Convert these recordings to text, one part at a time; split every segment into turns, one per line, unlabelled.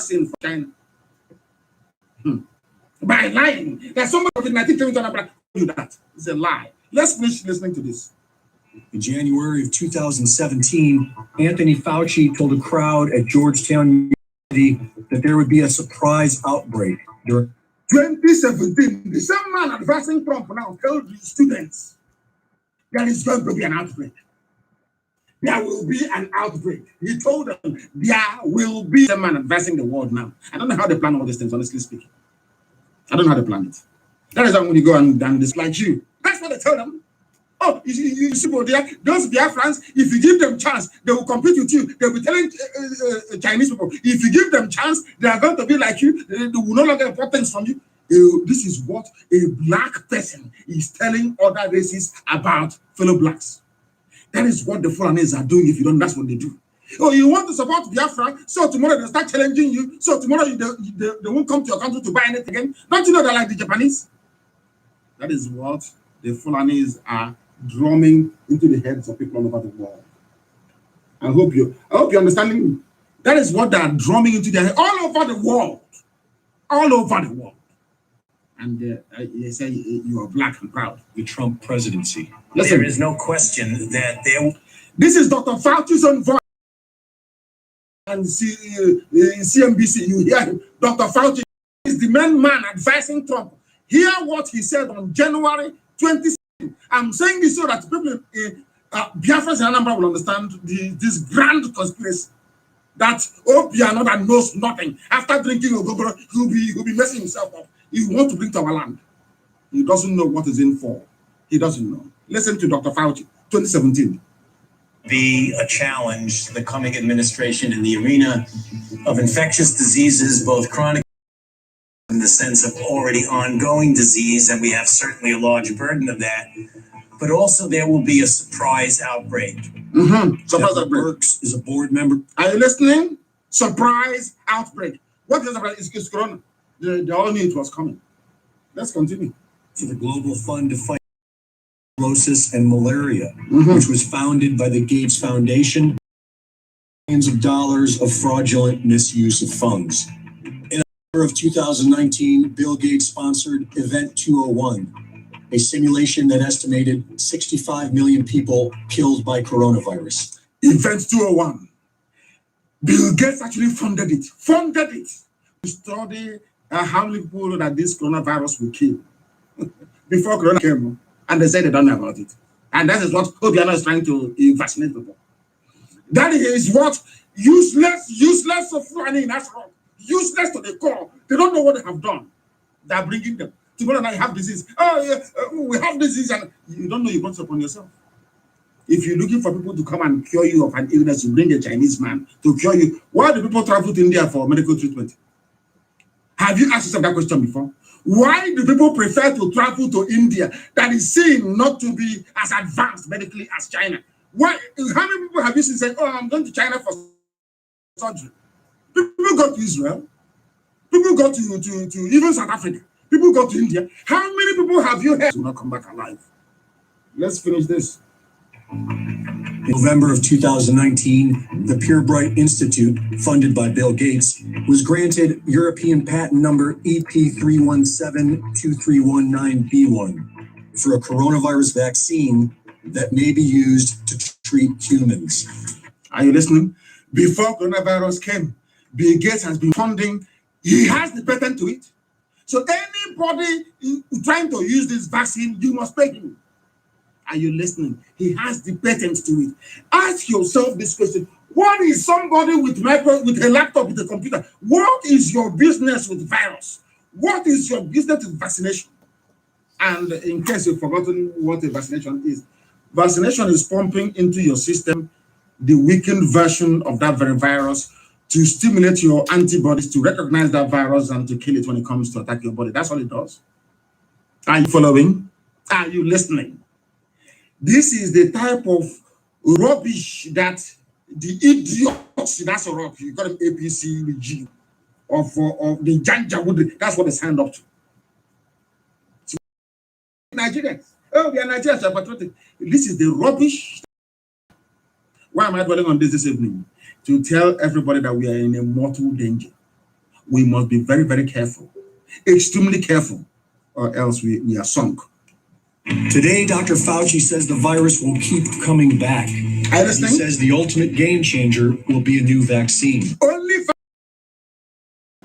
vaccine for China. By lying. There's somebody COVID-19 told you that. It's a lie. Let's finish listening to this.
In January of 2017, Anthony Fauci told a crowd at Georgetown University that there would be a surprise outbreak.
2017, the same man advising Trump now told the students there is going to be an outbreak. There will be an outbreak. He told them there will be a man advising the world now. I don't know how they plan all these things, honestly speaking. I don't know how they plan it. That is why when you go and dislike you, that's what they tell them. Oh, you see, those Biafrans, if you give them chance, they will compete with you. They will be telling Chinese people, if you give them chance, they are going to be like you. They will no longer import things from you. This is what a black person is telling other races about fellow blacks. That is what the Fulanis are doing. If you don't, that's what they do. Oh, you want to support Biafra, so tomorrow they start challenging you, so tomorrow they won't come to your country to buy anything again. Don't you know they're like the Japanese? That is what the Fulanis are drumming into the heads of people all over the world. I hope you're understanding me. That is what they are drumming into their head all over the world. All over the world. And they say you are black and proud.
The Trump presidency.
Listen.
There is no question that there...
This is Dr. Fauci's own voice. And CNBC, you hear him. Dr. Fauci is the main man advising Trump. Hear what he said on January 20. I'm saying this so that people in Biafrans and Anambra will understand this grand conspiracy that Obiano knows nothing. After drinking Ogogoro, he'll be messing himself up. He wants to bring to our land. He doesn't know what is in for. He doesn't know. Listen to Dr. Fauci, 2017.
Be a challenge to the coming administration in the arena of infectious diseases, both chronic in the sense of already ongoing disease, and we have certainly a large burden of that, but also there will be a surprise outbreak.
Surprise outbreak.
Works is a board member.
Are you listening? Surprise outbreak. What is surprise? It's Corona. They all knew it was coming. Let's continue.
To the Global Fund to Fight Tuberculosis and Malaria, which was founded by the Gates Foundation. Millions of dollars of fraudulent misuse of funds. Of 2019, Bill Gates sponsored Event 201, a simulation that estimated 65 million people killed by coronavirus.
Event 201. Bill Gates actually funded it. To study how many people that this coronavirus will kill before Corona came. And they said they don't know about it. And that is what Obiano is trying to vaccinate people. That is what useless of Fulani in Ashraf. Useless to the core. They don't know what they have done. They are bringing them. Tomorrow night have disease. Oh, yeah, we have disease, and you don't know you brought it upon yourself. If you're looking for people to come and cure you of an illness, you bring a Chinese man to cure you. Why do people travel to India for medical treatment? Have you asked yourself that question before? Why do people prefer to travel to India that is seen not to be as advanced medically as China? Why? How many people have you seen saying, oh, I'm going to China for surgery? People go to Israel. People go to even South Africa. People go to India. How many people have you heard will not come back alive? Let's finish this.
In November of 2019, the Purebright Institute, funded by Bill Gates, was granted European patent number EP3172319B1 for a coronavirus vaccine that may be used to treat humans.
Are you listening? Before coronavirus came, Bill Gates has been funding, he has the patent to it. So anybody trying to use this vaccine, you must pay him. Are you listening? He has the patent to it. Ask yourself this question. What is somebody with a laptop, with a computer? What is your business with virus? What is your business with vaccination? And in case you've forgotten what a vaccination is pumping into your system the weakened version of that very virus to stimulate your antibodies to recognize that virus and to kill it when it comes to attack your body. That's all it does. Are you following? Are you listening? This is the type of rubbish that the idiots, that's a rubbish, you call them APC regime, of the Janjaweed, that's what they signed up to. So, Nigerians, oh, we are Nigerians, are patriotic. This is the rubbish. Why am I dwelling on this evening? To tell everybody that we are in a mortal danger. we must be very, very careful, extremely careful, or else we are sunk.
Today, Dr. Fauci says the virus will keep coming back.
I understand.
He says the ultimate game changer will be a new vaccine.
Only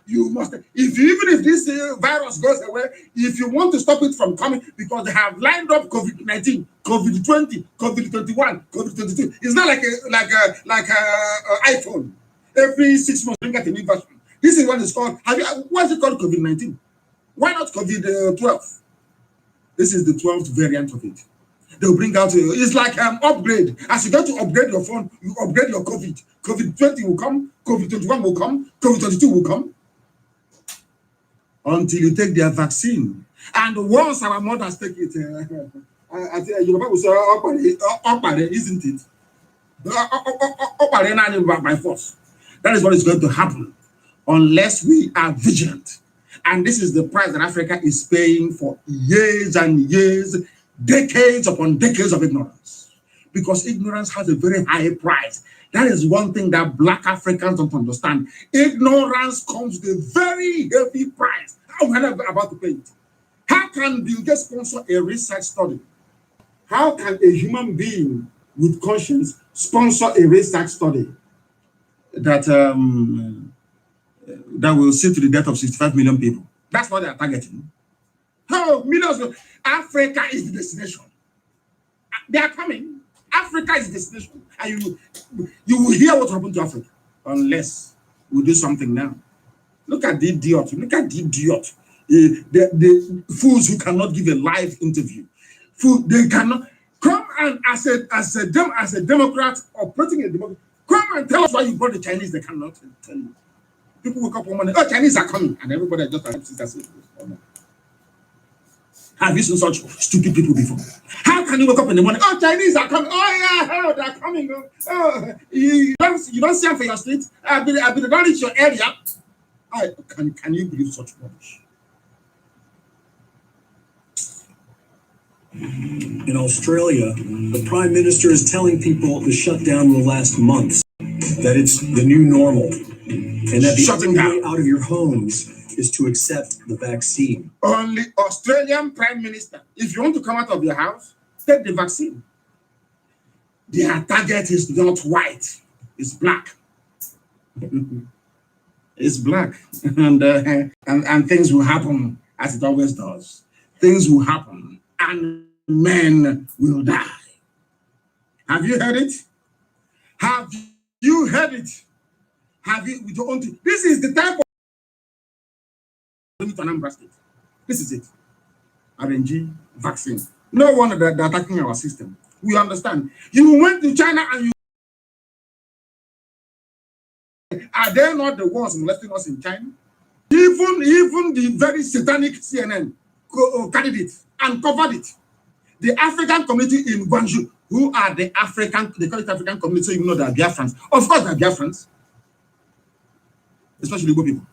you must, even if this virus goes away, if you want to stop it from coming, because they have lined up COVID-19, COVID-20, COVID-21, COVID-22. It's not like a iPhone. Every 6 months, you get a new version. This is what it's called. What's it called? COVID-19. Why not COVID-12? This is the 12th variant of it. They'll bring out, it's like upgrade. As you go to upgrade your phone, you upgrade your COVID. COVID-20 will come, COVID-21 will come, COVID-22 will come. Until you take their vaccine. And once our mothers take it, I tell you, will say, isn't it? By force. That is what is going to happen unless we are vigilant. And this is the price that Africa is paying for years and years, decades upon decades of ignorance. Because ignorance has a very high price. That is one thing that Black Africans don't understand. Ignorance comes with a very heavy price. How are we about to pay it? How can Bill Gates sponsor a research study? How can a human being with conscience sponsor a research study that will see to the death of 65 million people? That's what they are targeting. Oh, millions of Africa is the destination. They are coming. Africa is the destination. And you will hear what happened to Africa unless we do something now. Look at the idiot. Look at the idiot. The fools who cannot give a live interview. They cannot come and as a Democrat operating a democracy, come and tell us why you brought the Chinese. They cannot tell you. People wake up one morning, oh, Chinese are coming, and everybody just accepts it. Have you seen such stupid people before? How can you wake up in the morning? Oh, Chinese are coming. Oh yeah, oh, they're coming. Oh, you don't see them for your street. I've been around your area. Can you believe such rubbish?
In Australia, the Prime Minister is telling people the shutdown will last months, that it's the new normal, and that the only way out of your homes is to accept the vaccine.
Only Australian Prime Minister. If you want to come out of your house, take the vaccine. Their target is not white, it's black. It's black. And things will happen as it always does. Things will happen and men will die. Have you heard it? Have you heard it? Have you with your own team? This is the type of Anambra State. This is it. RNG vaccine. No wonder they're attacking our system. We understand. You went to China and you are they not the ones molesting us in China? Even the very satanic CNN carried it and covered it. The African community in Guangzhou, who are they call it African community, so you know they are Biafrans. Of course they are Biafrans. Especially Igbo people.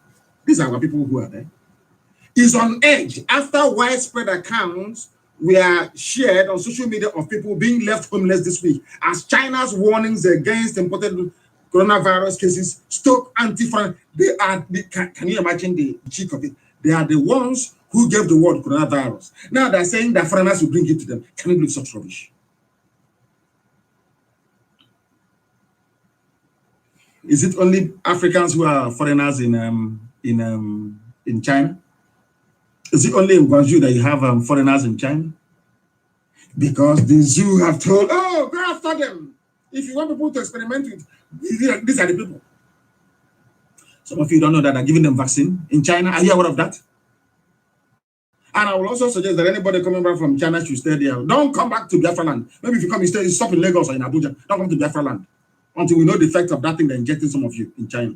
These are our people who are there. Is on edge after widespread accounts were shared on social media of people being left homeless this week as China's warnings against imported coronavirus cases stoke anti-foreign. Can you imagine the cheek of it? They are the ones who gave the word coronavirus. Now they're saying that foreigners will bring it to them. Can you believe such rubbish? Is it only Africans who are foreigners in China? Is it only in Guangzhou that you have foreigners in China? Because the zoo have told, oh, go after them. If you want people to experiment with, these are the people. Some of you don't know that they're giving them vaccine in China. Are you aware of that? And I will also suggest that anybody coming back from China should stay there. Don't come back to Biafra land. Maybe if you come, you stop in Lagos or in Abuja. Don't come to Biafra land until we know the effect of that thing they're injecting some of you in China.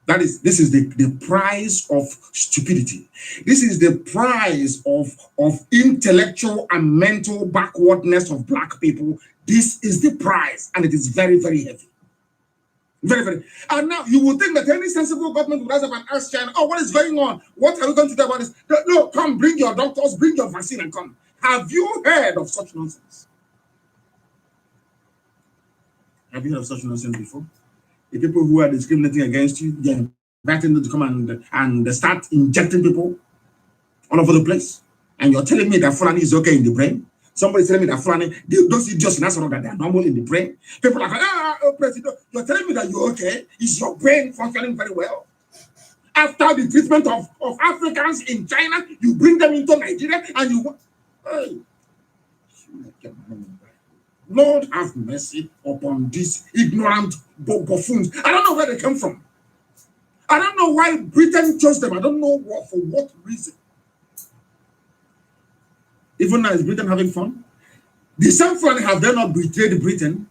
This is the price of stupidity. This is the price of intellectual and mental backwardness of black people. This is the price, and it is very, very heavy. Very, very. And now you would think that any sensible government would rise up and ask China, oh, what is going on? What are we going to do about this? No, come, bring your doctors, bring your vaccine and come. Have you heard of such nonsense? Have you heard of such nonsense before? The people who are discriminating against you, inviting them to come and start injecting people all over the place. And you're telling me that Fulani is okay in the brain? Somebody's telling me that Fulani, those idiots in Nasarawa, that they are normal in the brain. People are like, President, you're telling me that you're okay? Is your brain functioning very well? After the treatment of Africans in China, you bring them into Nigeria and you... Hey. Lord have mercy upon these ignorant buffoons. I don't know where they come from. I don't know why Britain chose them. I don't know for what reason. Even now, is Britain having fun? The same fun, have they not betrayed Britain?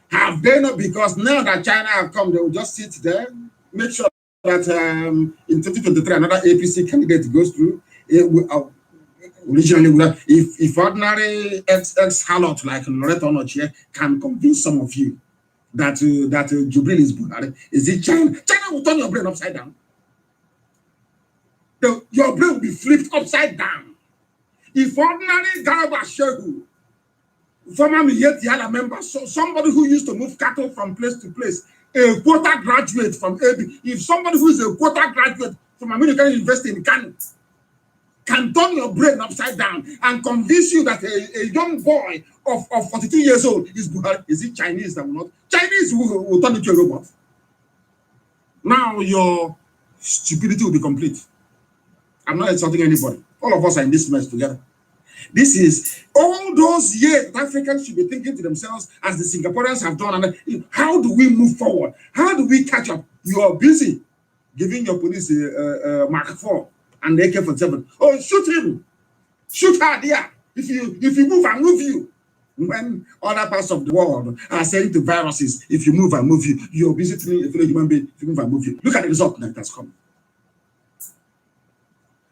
Have they not? Because now that China have come, they will just sit there, make sure that in 2023 another APC candidate goes through. Originally, if ordinary ex-harlot like Loretta Onochie can convince some of you that Jubril is Buhari, is it China? China will turn your brain upside down. Your brain will be flipped upside down. If ordinary Garba Shehu, former Mietiala member, so somebody who used to move cattle from place to place, a quota graduate from AB, if somebody who is a quota graduate from American University in Kano can turn your brain upside down and convince you that a young boy of 42 years old is Buhari, is it Chinese that will not? Chinese will turn into a robot. Now your stupidity will be complete. I'm not insulting anybody. All of us are in this mess together. This is all those years that Africans should be thinking to themselves, as the Singaporeans have done, and how do we move forward? How do we catch up? You are busy giving your police Mark 4 and the AK-47. Oh, shoot him. Shoot her there. If you move, I move you. When other parts of the world are saying to viruses, if you move, I move you. You're basically a fellow human being. If you move, I move you. Look at the result that has come.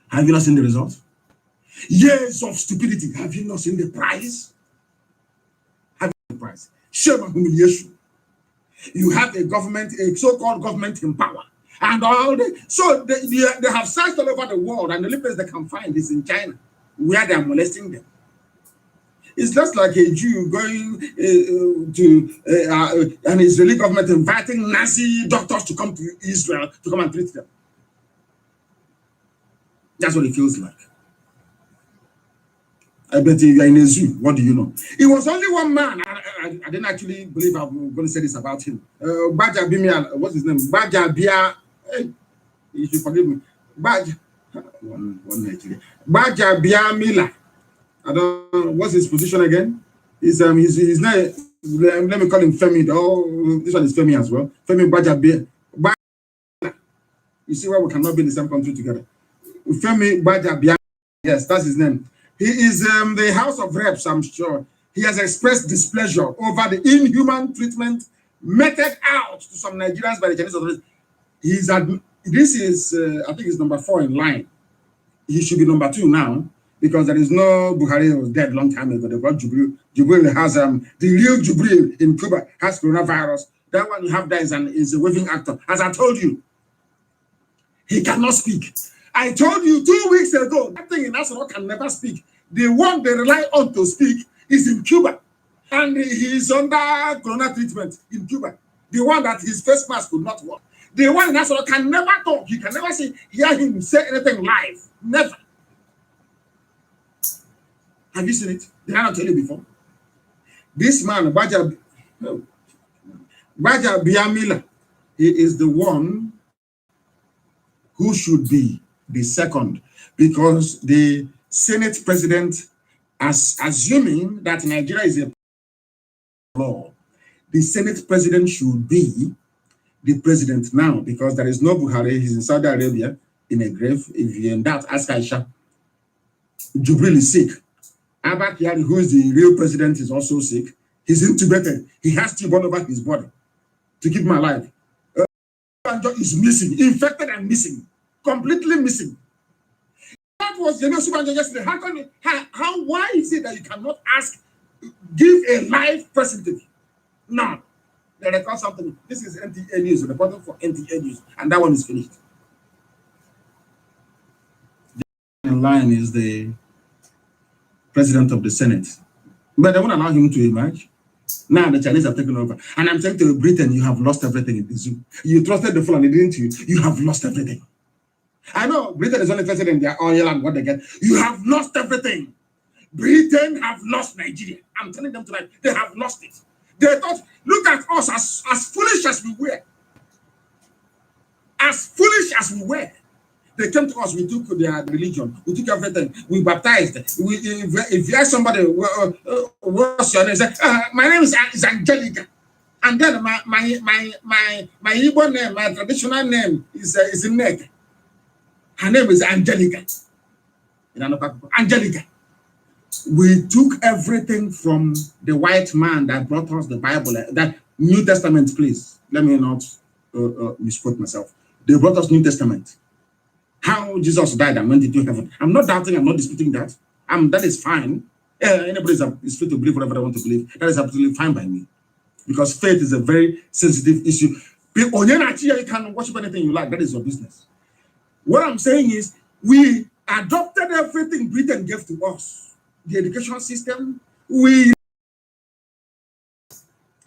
Have you not seen the result? Years of stupidity. Have you not seen the price? Have you seen the price? Shame and humiliation. You have a government, a so-called government in power. And all so they have searched all over the world, and the only place they can find is in China, where they are molesting them. It's just like a Jew going to an Israeli government inviting Nazi doctors to come to Israel to come and treat them. That's what it feels like. I bet you are in a zoo. What do you know? It was only one man. I didn't actually believe I'm going to say this about him. Baja Bimia, what's his name? Baja Bia. Hey, you should forgive me. Baja. One Nigeria. Baja Bia Mila. I don't know. What's his position again? He's not. Let me call him Femi. Oh, this one is Femi as well. Femi Baja Bia. You see why we cannot be in the same country together. Femi Baja Bia. Yes, that's his name. He is the House of Reps, I'm sure. He has expressed displeasure over the inhuman treatment meted out to some Nigerians by the Chinese authorities. This is, I think, it's number 4 in line. He should be number 2 now, because there is no Buhari who was dead long time ago. They've got Jubril. Jubril has the real Jubril in Cuba has coronavirus. That one you have there is a waving actor. As I told you, he cannot speak. I told you 2 weeks ago, that thing in Nassau can never speak. The one they rely on to speak is in Cuba. And he is under corona treatment in Cuba. The one that his face mask could not work. The one in Nassau can never talk. You can never hear him say anything live. Never. Have you seen it? Did I not tell you before? This man, Baja Biamila, he is the one who should be the second, because the Senate president, assuming that Nigeria is a law, the Senate president should be the president now, because there is no Buhari. He's in Saudi Arabia in a grave. If you in doubt, ask Aisha. Jubril is sick. Abba Kyari, who is the real president, is also sick. He's intubated. He has tube all over his body to keep him alive. Is missing, infected and missing, completely missing. That was Yemi Osinbajo yesterday. Why is it that you cannot give a live president? No. They record something. This is NTA News, reporting for NTA News, and that one is finished. The line is the president of the Senate, but they won't allow him to emerge. Now the Chinese have taken over. And I'm saying to Britain, you have lost everything in the zoo. You trusted the Fulani, didn't you? You have lost everything. I know Britain is only interested in their oil and what they get. You have lost everything. Britain have lost Nigeria. I'm telling them tonight, they have lost it. They thought, look at us as foolish as we were. As foolish as we were. They came to us, we took their religion, we took everything, we baptized. If you ask somebody, what's your name? Say, my name is Angelica. And then my Igbo name, my traditional name is Nne. Her name is Angelica. Angelica. We took everything from the white man that brought us the Bible, that New Testament, please. Let me not misquote myself. They brought us New Testament. How Jesus died and went into heaven. I'm not doubting, I'm not disputing that. That is fine. Anybody is free to believe whatever they want to believe. That is absolutely fine by me. Because faith is a very sensitive issue. You can worship anything you like. That is your business. What I'm saying is, we adopted everything Britain gave to us. The education system,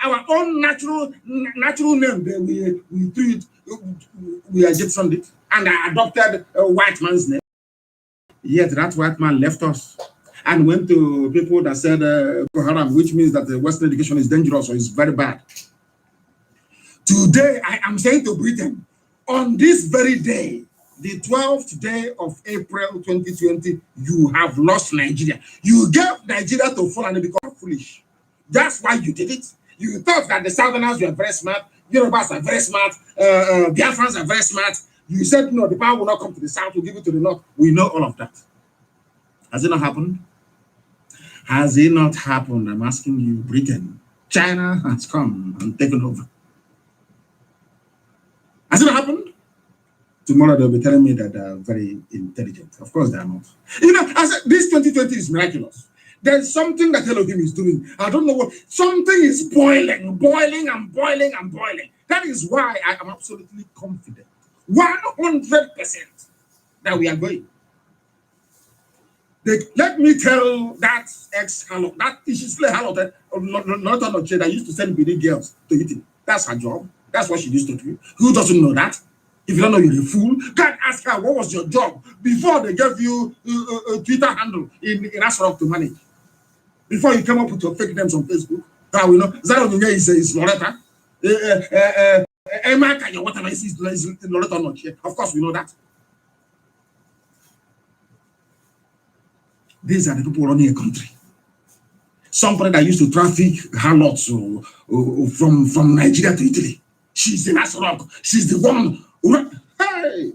our own natural name, we Egyptian it, and I adopted a white man's name. Yet that white man left us and went to people that said Haram, which means that the Western education is dangerous or is very bad. Today, I am saying to Britain, on this very day, the 12th day of April 2020, you have lost Nigeria. You gave Nigeria to Fulani because you're foolish. That's why you did it. You thought that the Southerners were very smart, Yorubas are very smart, Biafrans are very smart. You said, no, the power will not come to the South, we'll give it to the North. We know all of that. Has it not happened? Has it not happened? I'm asking you, Britain. China has come and taken over. Has it not happened? Tomorrow they'll be telling me that they're very intelligent. Of course they are not. You know, I said, this 2020 is miraculous. There's something that Elohim is doing. I don't know what. Something is boiling. That is why I am absolutely confident, 100%, that we are going. Let me tell that ex-Harlot, that Ishisle Harlot, that used to send BD girls to Italy. That's her job. That's what she used to do. Who doesn't know that? If you don't know, you're a fool. Go and ask her, what was your job before they gave you a Twitter handle in Asrock to manage? Before you came up with your fake names on Facebook. Now we know Zaronia is Loretta. Emma, whatever is Loretta or not. Of course, we know that. These are the people running a country. Somebody that used to traffic harlots from Nigeria to Italy. She's in Asrock. She's the one. Hey!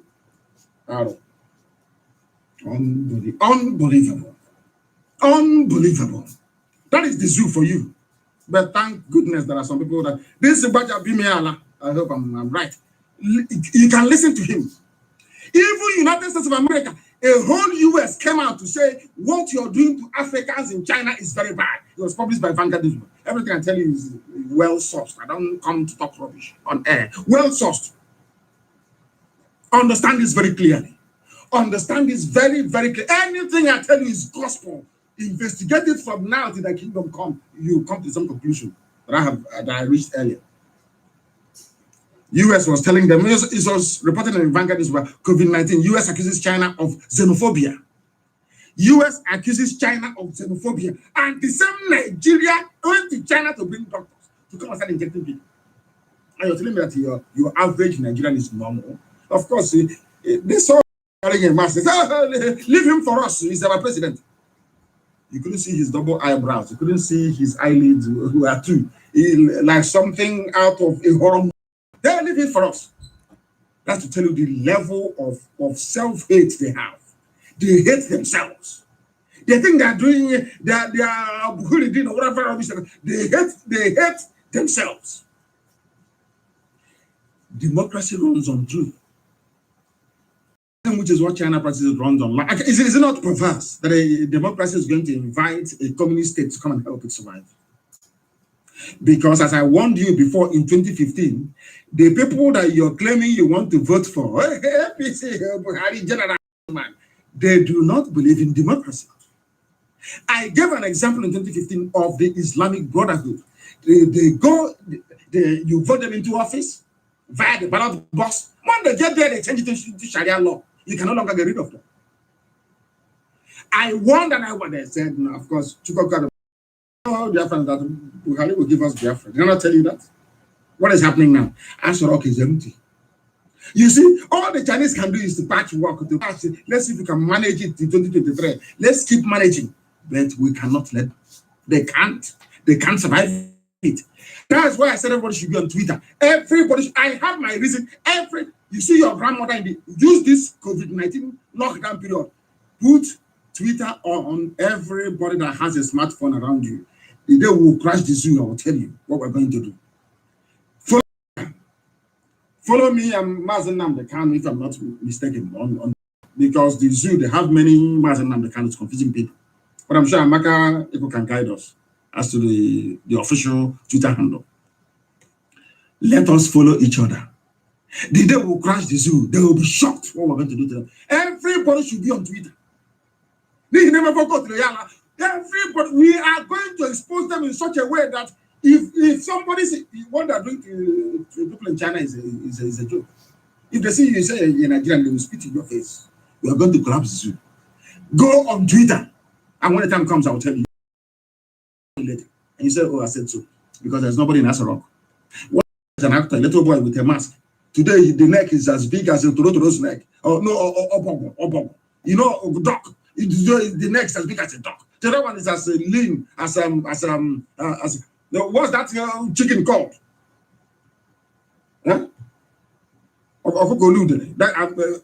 Unbelievable. Unbelievable. That is the zoo for you. But thank goodness there are some people that this is Baja Bimiala. I hope I'm right. You can listen to him. Even United States of America, a whole US came out to say what you're doing to Africans in China is very bad. It was published by Vanguard. Everything I tell you is well sourced. I don't come to talk rubbish on air. Well sourced. Understand this very clearly. Understand this very, very clearly. Anything I tell you is gospel. Investigate it from now till the kingdom come. You come to some conclusion that I reached earlier. US was telling them, it was reported in Vanguard about COVID-19. US accuses China of xenophobia. US accuses China of xenophobia. And the same Nigeria went to China to bring doctors to come and start injecting people. And you're telling me that your average Nigerian is normal. Of course, they saw carrying a mask. They said, leave him for us. He's our president. You couldn't see his double eyebrows. You couldn't see his eyelids, who are two. Like something out of a horror movie. They're living for us. That's to tell you the level of self-hate they have. They hate themselves. They think they're doing, they are whatever. They hate themselves. Democracy runs on truth. Which is what China practices runs on. Is it not perverse that a democracy is going to invite a communist state to come and help it survive? Because as I warned you before in 2015, the people that you're claiming you want to vote for, they do not believe in democracy. I gave an example in 2015 of the Islamic Brotherhood. You vote them into office via the ballot box. When they get there, they change it to Sharia law. You can no longer get rid of them. I warned and I warned. They said, no, of course, oh, Biafra, that Buhari will give us Biafra. Did I not tell you that? What is happening now? Asorok is empty. You see, all the Chinese can do is to patch work. Let's see if we can manage it in 2023. Let's keep managing. But we cannot let, they can't survive it. That's why I said everybody should be on Twitter. Everybody, I have my reason. You see your grandmother use this COVID-19 lockdown period. Put Twitter on everybody that has a smartphone around you. The day we will crash the zoo, I will tell you what we're going to do. Follow me and Mazi Nna, if I'm not mistaken, because the zoo, they have many Mazi Nna, it's confusing people. But I'm sure Amaka people can guide us as to the official Twitter handle. Let us follow each other. The day we'll crash the zoo, they will be shocked what we're going to do to them. Everybody should be on Twitter. They never forgot the Yala. Everybody, we are going to expose them in such a way that if somebody says what they're doing to people in China is a joke. If they see you say in Nigeria, they will spit in your face. We are going to collapse the zoo. Go on Twitter. And when the time comes, I will tell you later. And you say, oh, I said so. Because there's nobody in Asorok. What is an actor, a little boy with a mask? Today, the neck is as big as a Torotoro's neck. Oh, no, Obongo. You know, duck. The neck is as big as a duck. The other one is as lean as what's that chicken called? Huh?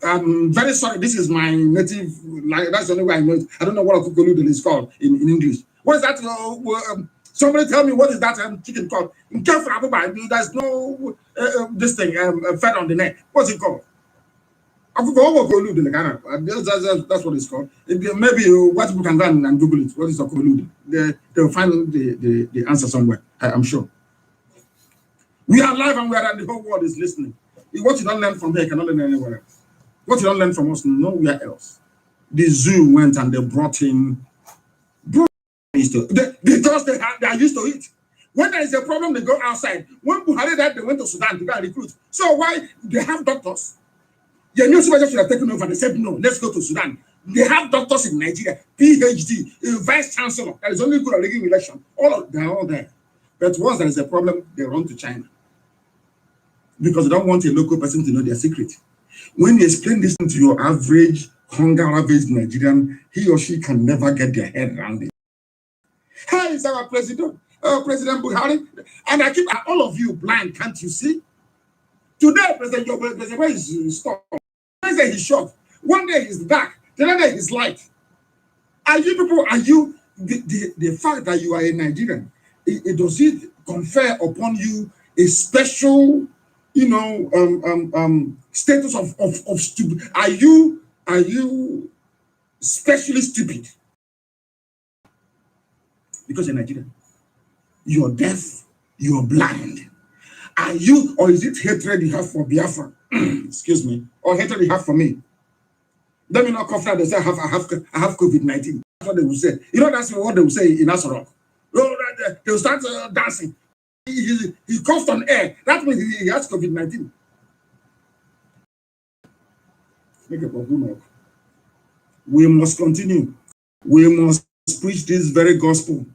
I'm very sorry. This is my native. That's the only way I know it. I don't know what Okukoludele is called in English. What is that? Somebody tell me what is that chicken called? There's no this thing fed on the neck. What's it called? That's what it's called. Maybe what people can go and Google it. What is Okukoludele? They'll find the answer somewhere. I'm sure. We are live and we are, and the whole world is listening. What you don't learn from there, you cannot learn anywhere else. What you don't learn from us, nowhere else. The zoo went and they brought in, because they are used to it. When there is a problem, they go outside. When Buhari died, they went to Sudan to go and recruit. So why they have doctors? The new supervisor should have taken over. They said, no, let's go to Sudan. They have doctors in Nigeria, PhD, vice chancellor. That is only good at rigging election. They're all there. But once there is a problem, they run to China. Because they don't want a local person to know their secret. When you explain this to your average, hunger-ravaged Nigerian, he or she can never get their head around it. Hey, is our president, President Buhari? And I keep all of you blind, can't you see? Today, President is stopped. One day he's short. One day he's dark. The other day he's light. Are you people, the fact that you are a Nigerian, does it confer upon you a special status of stupid? Are you specially stupid because you're Nigerian? You're deaf, you're blind. Are you, or is it hatred you have for Biafra? Excuse me, or hatred you have for me? Let me not cough out. They say I have COVID-19. That's what they will say. You know, that's what they will say in Asorok. They will start dancing. He coughed on air. That means he has COVID-19. We must continue. We must preach this very gospel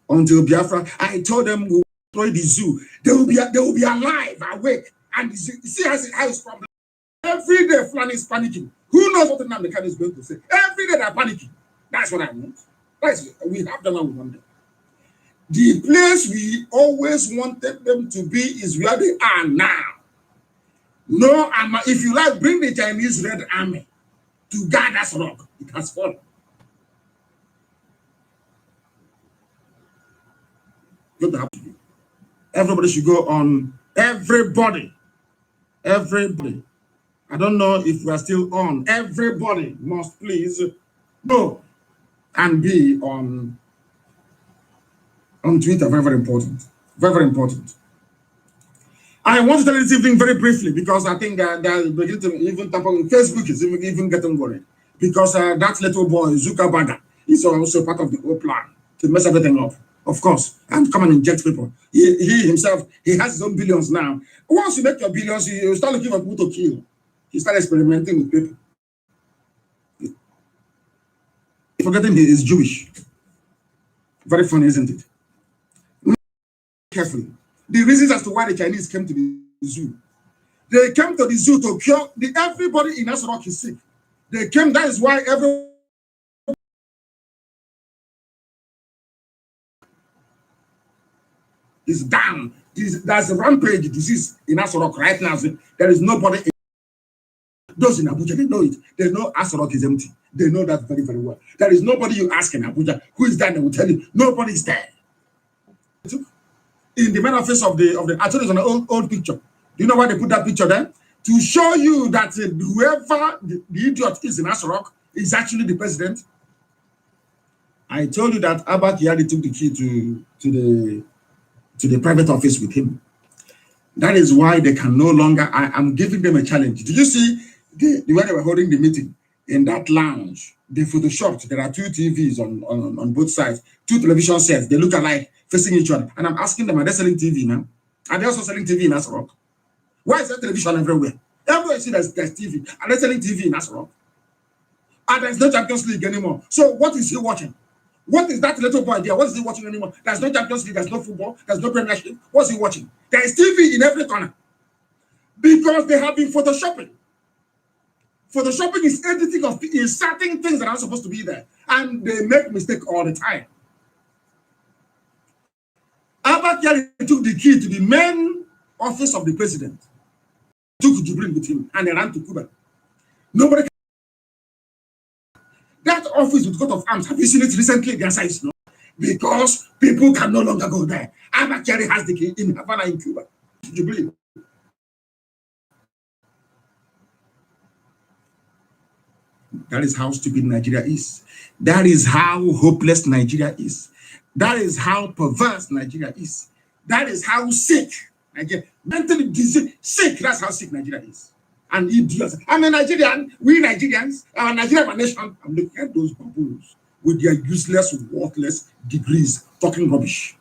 until Biafra. I told them we'll destroy the zoo. They will be alive, awake, and see how it's problem. Every day, Fulani is panicking. Who knows what the Nnamdi is going to say? Every day they're panicking. That's what I want. We have them and we want them. The place we always wanted them to be is where they are now. No, if you like, bring the Chinese Red Army to guard us rock. It has fallen. Everybody should go on. Everybody. I don't know if we are still on. Everybody must please go and be on Twitter. Very, very important. Very, very important. I want to tell you this evening very briefly because I think they're beginning to even tap on Facebook is even getting worried because that little boy Zuckerberg is also part of the whole plan to mess everything up. of course, and come and inject people. He himself, he has his own billions now. Once you make your billions, you start looking for people to kill. You start experimenting with people. Forgetting he is Jewish. Very funny, isn't it? Carefully. The reasons as to why the Chinese came to the zoo. They came to the zoo to cure everybody in Nasrok is sick. They came, that is why everyone is down. There's a rampage disease in Nasrok right now. So there is nobody. Those in Abuja, they know it. They know Nasrok is empty. They know that very, very well. There is nobody you ask in Abuja who is there. They will tell you nobody is there. In the main office of the I told you it's an old picture. Do you know why they put that picture there? To show you that whoever the idiot is in Nasrok is actually the president. I told you that Abba Kyari took the key to the private office with him. That is why they can no longer. I'm giving them a challenge. Did you see the way they were holding the meeting in that lounge? They photoshopped. There are two TVs on both sides, two television sets. They look alike, facing each other. And I'm asking them, are they selling TV now? Are they also selling TV in Nasrok? Why is there television everywhere? Everywhere you see there's TV. Are they selling TV in Nasrok? And there's no Champions League anymore. So what is he watching? What is that little boy there? What is he watching anymore? There's no Champions League, there's no football, there's no Premiership. What's he watching? There is TV in every corner. Because they have been photoshopping. Photoshopping is editing of inserting things that are supposed to be there. And they make mistakes all the time. Abba Kyari took the key to the main office of the president. Took Jubril with him and they ran to Cuba. Nobody can. That office with coat of arms, have you seen it recently? The answer is no. Because people can no longer go there. Abba Kyari has the key in Havana in Cuba. Jubril. That is how stupid Nigeria is. That is how hopeless Nigeria is. That is how perverse Nigeria is. That is how sick Nigeria, mentally diseased, sick. That's how sick Nigeria is. And idiots. I'm a Nigerian. We Nigerians, Nigeria, my nation. I'm looking at those baboons with their useless, worthless degrees talking rubbish.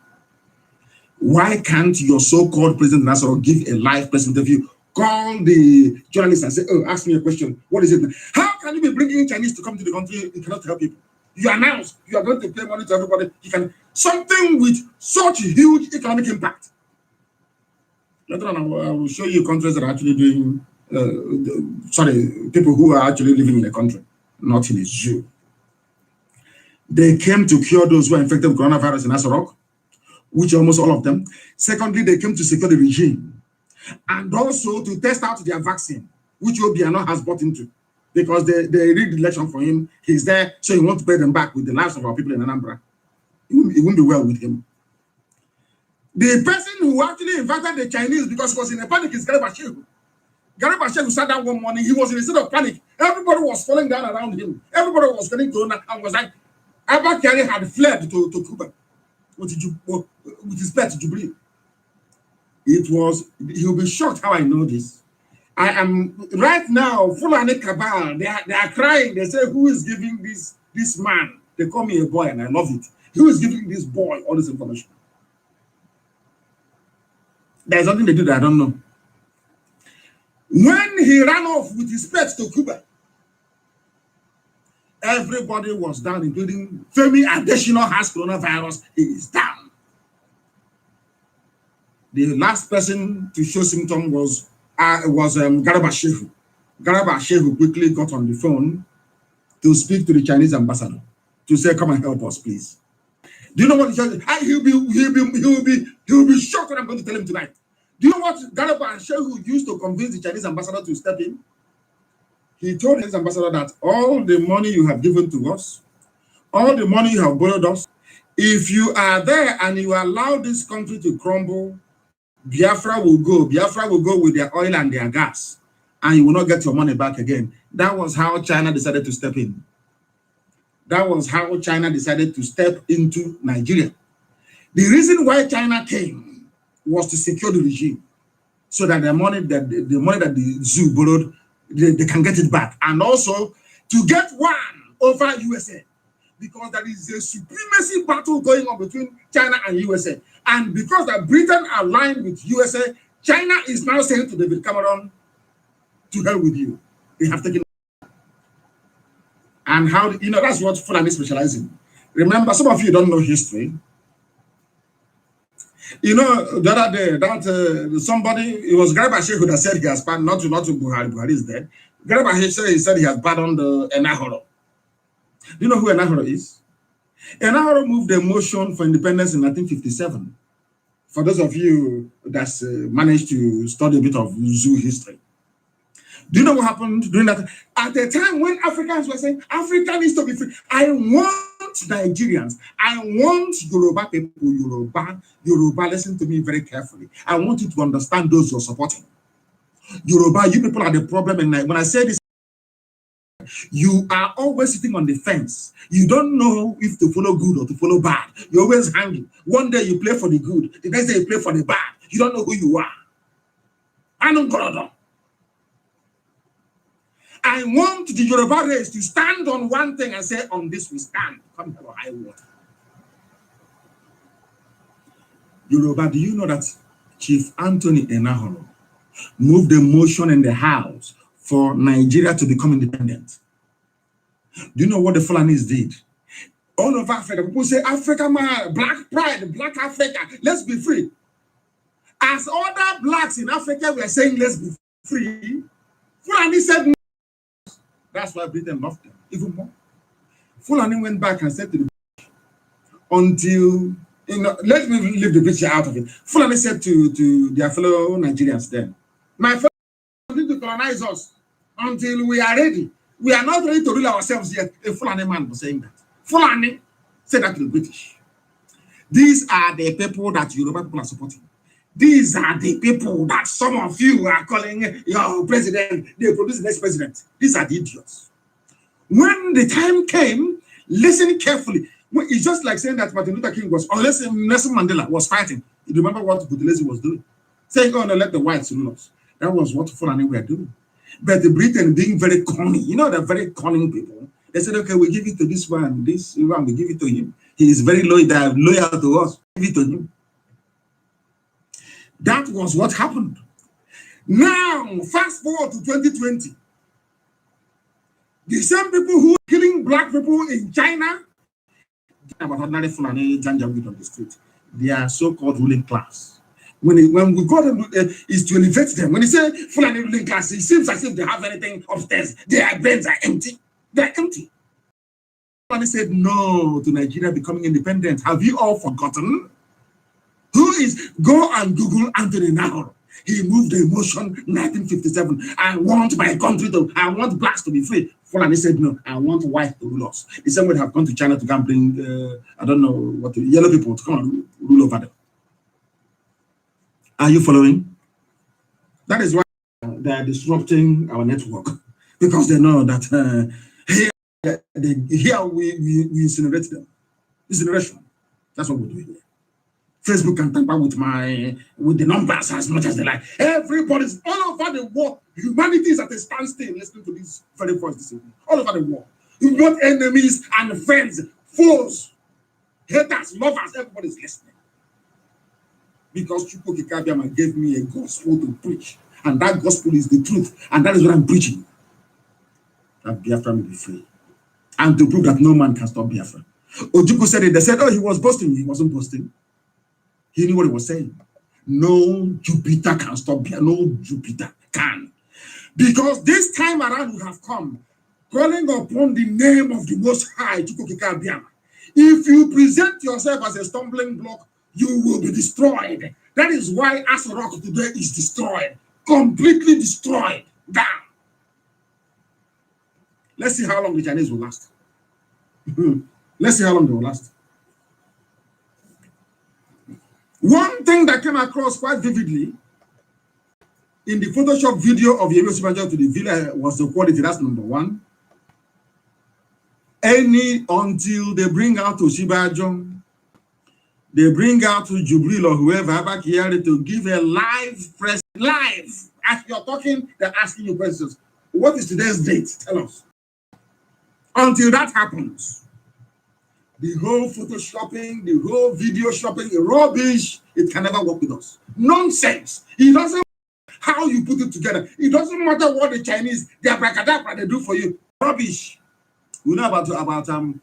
Why can't your so-called President Nasser give a live press interview? Call the journalist and say, oh, ask me a question. What is it? How can you be bringing Chinese to come to the country? You cannot help people. You announce you are going to pay money to everybody. You can something with such huge economic impact. Later on, I will show you countries that are actually doing, people who are actually living in the country, not in a zoo. They came to cure those who are infected with coronavirus in Nasarok, which almost all of them. Secondly, they came to secure the regime and also to test out their vaccine, which Obiano has bought into. Because they rigged the election for him. He's there, so he wants to pay them back with the lives of our people in Anambra. It won't be well with him. The person who actually invited the Chinese because he was in a panic is Garba Shehu. Garba Shehu sat down one morning, he was in a state of panic. Everybody was falling down around him. Everybody was getting corona and was like, Abba Kyari had fled to Cuba with his pet Jubilee. He'll be shocked how I know this. I am right now, Fulani Cabal, they are crying. They say, who is giving this man? They call me a boy and I love it. Who is giving this boy all this information? There's nothing they do that I don't know. When he ran off with his pets to Cuba, everybody was down, including Femi Adesina has coronavirus. He is down. The last person to show symptoms was Garba Shehu. Garba Shehu quickly got on the phone to speak to the Chinese ambassador to say, come and help us, please. Do you know what he said? He'll be shocked when I'm going to tell him tonight. Do you know what Garba Shehu used to convince the Chinese ambassador to step in? He told the Chinese ambassador that all the money you have given to us, all the money you have borrowed us, if you are there and you allow this country to crumble, Biafra will go. Biafra will go with their oil and their gas, and you will not get your money back again. That was how China decided to step in. That was how China decided to step into Nigeria. The reason why China came was to secure the regime, so that the money that the zoo borrowed, they can get it back, and also to get one over USA. because there is a supremacy battle going on between China and USA. And because that Britain aligned with USA, China is now saying to David Cameron, to hell with you. They have taken. And how, that's what Fulani specialize in. Remember, some of you don't know history. The other day, that somebody, it was Garba Shehu that said he has pardoned, not to Buhari, Buhari is dead. Garba Shehu said he has pardoned Enahoro. Do you know who Enahoro is? Enahoro moved a motion for independence in 1957. For those of you that's managed to study a bit of zoo history. Do you know what happened during that? At the time when Africans were saying, Africa needs to be free. I want Nigerians. I want Yoruba people, Yoruba, listen to me very carefully. I want you to understand those you're supporting. Yoruba, you people are the problem. And when I say this, you are always sitting on the fence. You don't know if to follow good or to follow bad. You're always hanging. One day you play for the good. The next day you play for the bad. You don't know who you are. I don't know. I want the Yoruba race to stand on one thing and say, on this we stand. Come to high water. Yoruba, do you know that Chief Anthony Enahoro moved a motion in the House for Nigeria to become independent? Do you know what the Fulanis did? All over Africa, people say, Africa, man, black pride, black Africa, let's be free. As other blacks in Africa were saying, let's be free, Fulani said, no. That's why Britain loved them even more. Fulani went back and said to the British, until, let me leave the British out of it. Fulani said to their fellow Nigerians then, my fellow need to colonize us until we are ready. We are not ready to rule ourselves yet. A Fulani man was saying that. Fulani said that to the British. These are the people that Yoruba people are supporting. These are the people that some of you are calling your president. They produce the next president. These are the idiots. When the time came, listen carefully. It's just like saying that Martin Luther King was, or Nelson Mandela was fighting. You remember what Buthelezi was doing? Saying, oh no, let the whites rule us. That was what Fulani were doing. But the Britain being very cunning, they're very cunning people. They said, okay, we give it to this one, we give it to him. He is very loyal to us. Give it to him. That was what happened. Now, fast forward to 2020. The same people who are killing black people in China, about ordinary Fulani Janjaweed on the street, they are so-called ruling class. When we got them, is to elevate them. When they say Fulani ruling class, it seems as if they have anything upstairs. Their brains are empty. They're empty. Fulani said no to Nigeria becoming independent. Have you all forgotten? Go and Google Anthony Nahoro. He moved the motion 1957. I want my country I want blacks to be free. Fulani said no, I want white to rule us. The same way they have gone to China to come bring, I don't know what, yellow people to come and rule over them. Are you following? That is why they are disrupting our network. Because they know that here we incinerate them. Incineration. That's what we're doing here. Facebook can tamper with the numbers as much as they like. Everybody's all over the world. Humanity is at a standstill listening to this very voice this evening. All over the world. You want enemies and friends, foes, haters, lovers, everybody's listening. Because Chukwu Kikabiama gave me a gospel to preach. And that gospel is the truth. And that is what I'm preaching. That Biafra may be free. And to prove that no man can stop Biafra. Ojukwu said it. They said, oh, he was boasting. He wasn't boasting. He knew what he was saying. No Jupiter can stop Biafra. No Jupiter can. Because this time around we have come, calling upon the name of the Most High, Chukwu Kikabiama. If you present yourself as a stumbling block, you will be destroyed. That is why Aso Rock today is destroyed. Completely destroyed. Down. Let's see how long the Chinese will last. Let's see how long they will last. One thing that came across quite vividly in the Photoshop video of Yemi Osinbajo to the villa was the quality. That's number one. Until they bring out Osinbajo, they bring out to Jubril or whoever back here to give a live press. Live. As you're talking, they're asking you questions. What is today's date? Tell us. Until that happens, The whole photoshopping, the whole video shopping, rubbish. It can never work with us. Nonsense. It doesn't matter how you put it together. It doesn't matter what the Chinese, the abracadabra they do for you. Rubbish. We know about hologram,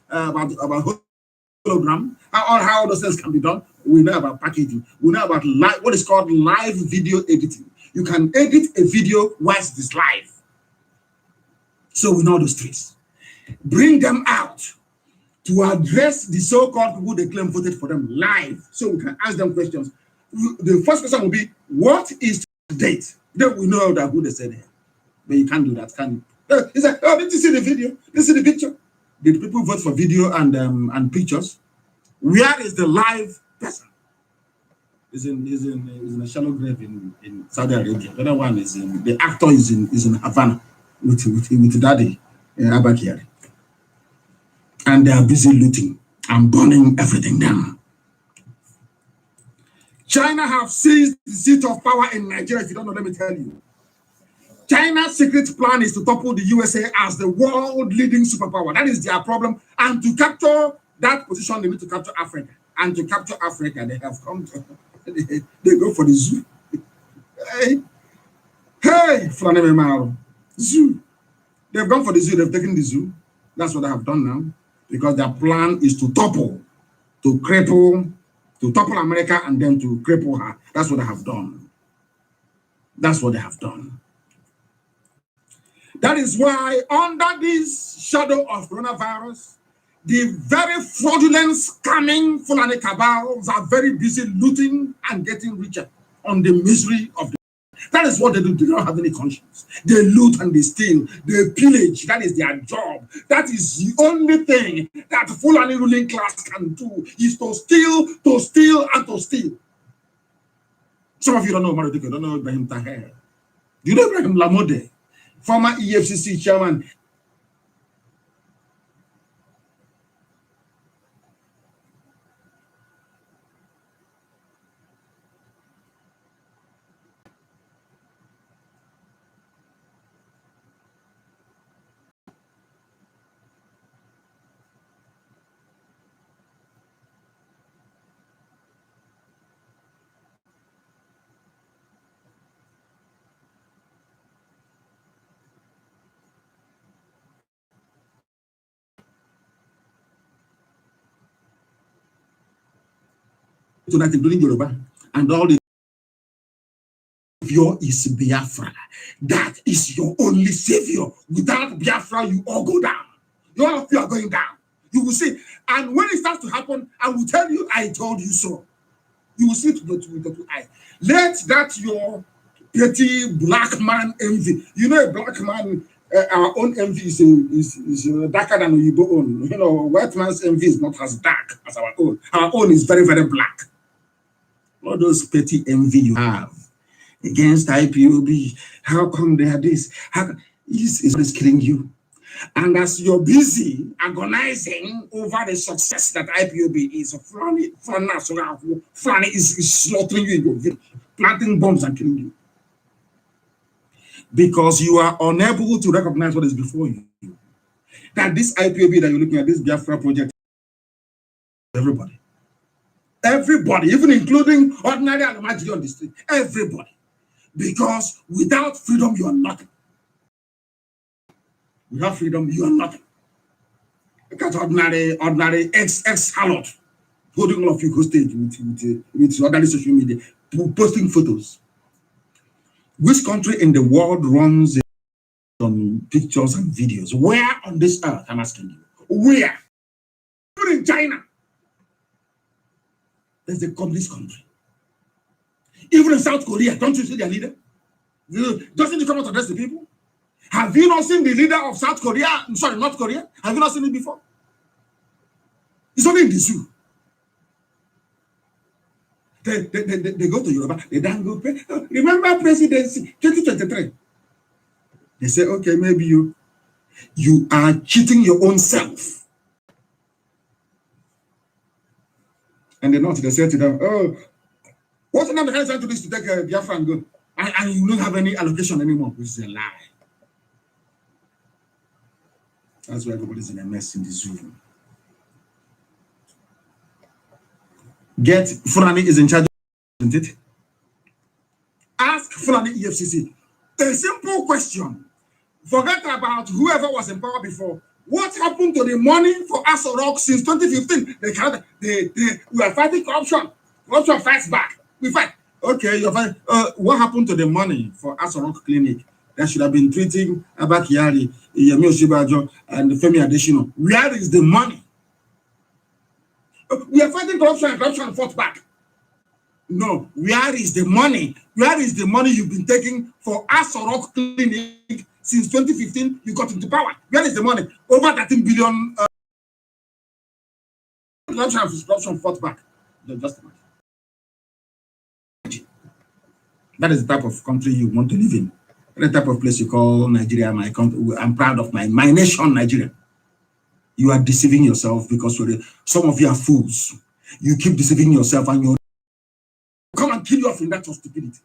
how those things can be done. We know about packaging. We know about what is called live video editing. You can edit a video whilst it's live. So we know those tricks. Bring them out to address the so-called people they claim voted for them live, so we can ask them questions. The first question will be, what is the date? Then we know that who they said here. But you can't do that, can you? He said, oh, did you see the video? Did you see the picture? Did people vote for video and pictures? Where is the live person? Is in a shallow grave in Saudi Arabia. The other one is the actor is in Havana with daddy Abakari. And they are busy looting and burning everything down. China have seized the seat of power in Nigeria. If you don't know, let me tell you. China's secret plan is to topple the USA as the world leading superpower. That is their problem. And to capture that position, they need to capture Africa. And to capture Africa, they have come to, they go for the zoo. Hey, zoo. They've gone for the zoo, they've taken the zoo. That's what they have done now. Because their plan is to topple, to topple America and then to cripple her. That's what they have done. That's what they have done. That is why under this shadow of coronavirus, the very fraudulent scamming Fulani cabals are very busy looting and getting richer on the misery of the. That is what they do. They don't have any conscience. They loot and they steal. They pillage. That is their job. That is the only thing that Fulani ruling class can do, is to steal, and to steal. Some of you don't know Maruduke, don't know Ibrahim Taher. Do you know Ibrahim Lamode, former EFCC chairman? Tonight, including Yoruba, and all the savior is Biafra. That is your only savior. Without Biafra, you all go down. All of you are going down. You will see. And when it starts to happen, I will tell you, I told you so. You will see it with your two eyes. Let that your petty black man envy. You know, a black man, our own envy is darker than Oyibo own. You know, white man's envy is not as dark as our own. Our own is very, very black. All those petty envy you have against IPOB, how come they are this? How is killing you? And as you're busy agonizing over the success that IPOB is, Fulani is slaughtering you in your village, planting bombs and killing you. Because you are unable to recognize what is before you. That this IPOB that you're looking at, this Biafra project, everybody. Everybody, even including ordinary Alumajiri on the street, everybody. Because without freedom, you are nothing. Without freedom, you are nothing. Look at ordinary ex-harlot holding all of you hostage with ordinary social media, posting photos. Which country in the world runs on pictures and videos? Where on this earth, I'm asking you? Where? Even in China. There's a communist country. Even in South Korea, don't you see their leader? Doesn't he come out to address the people? Have you not seen the leader of South Korea? Sorry, North Korea? Have you not seen it before? It's only in the zoo. They go to Yoruba, they don't go pray. Remember presidency 2023. They say, okay, maybe you are cheating your own self. And the North, they say to them, oh, what's the name of the trying to do is to take Biafra and go? And you don't have any allocation anymore, which is a lie. That's why everybody's in a mess in the zoo. Get Fulani is in charge, isn't it? Ask Fulani EFCC a simple question. Forget about whoever was in power before. What happened to the money for Aso Rock since 2015? We are fighting corruption. Corruption fights back. We fight. Okay, you're fine. What happened to the money for Aso Rock Clinic that should have been treating Abba Kyari, Yemi Osinbajo, and Femi Adesina? Where is the money? We are fighting corruption, and corruption fought back. No, where is the money? Where is the money you've been taking for Aso Rock Clinic since 2015? You got into power. Where is the money? Over 13 billion. Corruption fought back. Just imagine. That is the type of country you want to live in. The type of place you call Nigeria my country. I'm proud of my nation, Nigeria. You are deceiving yourself because some of you are fools. You keep deceiving yourself and you come and kill you off in that stupidity.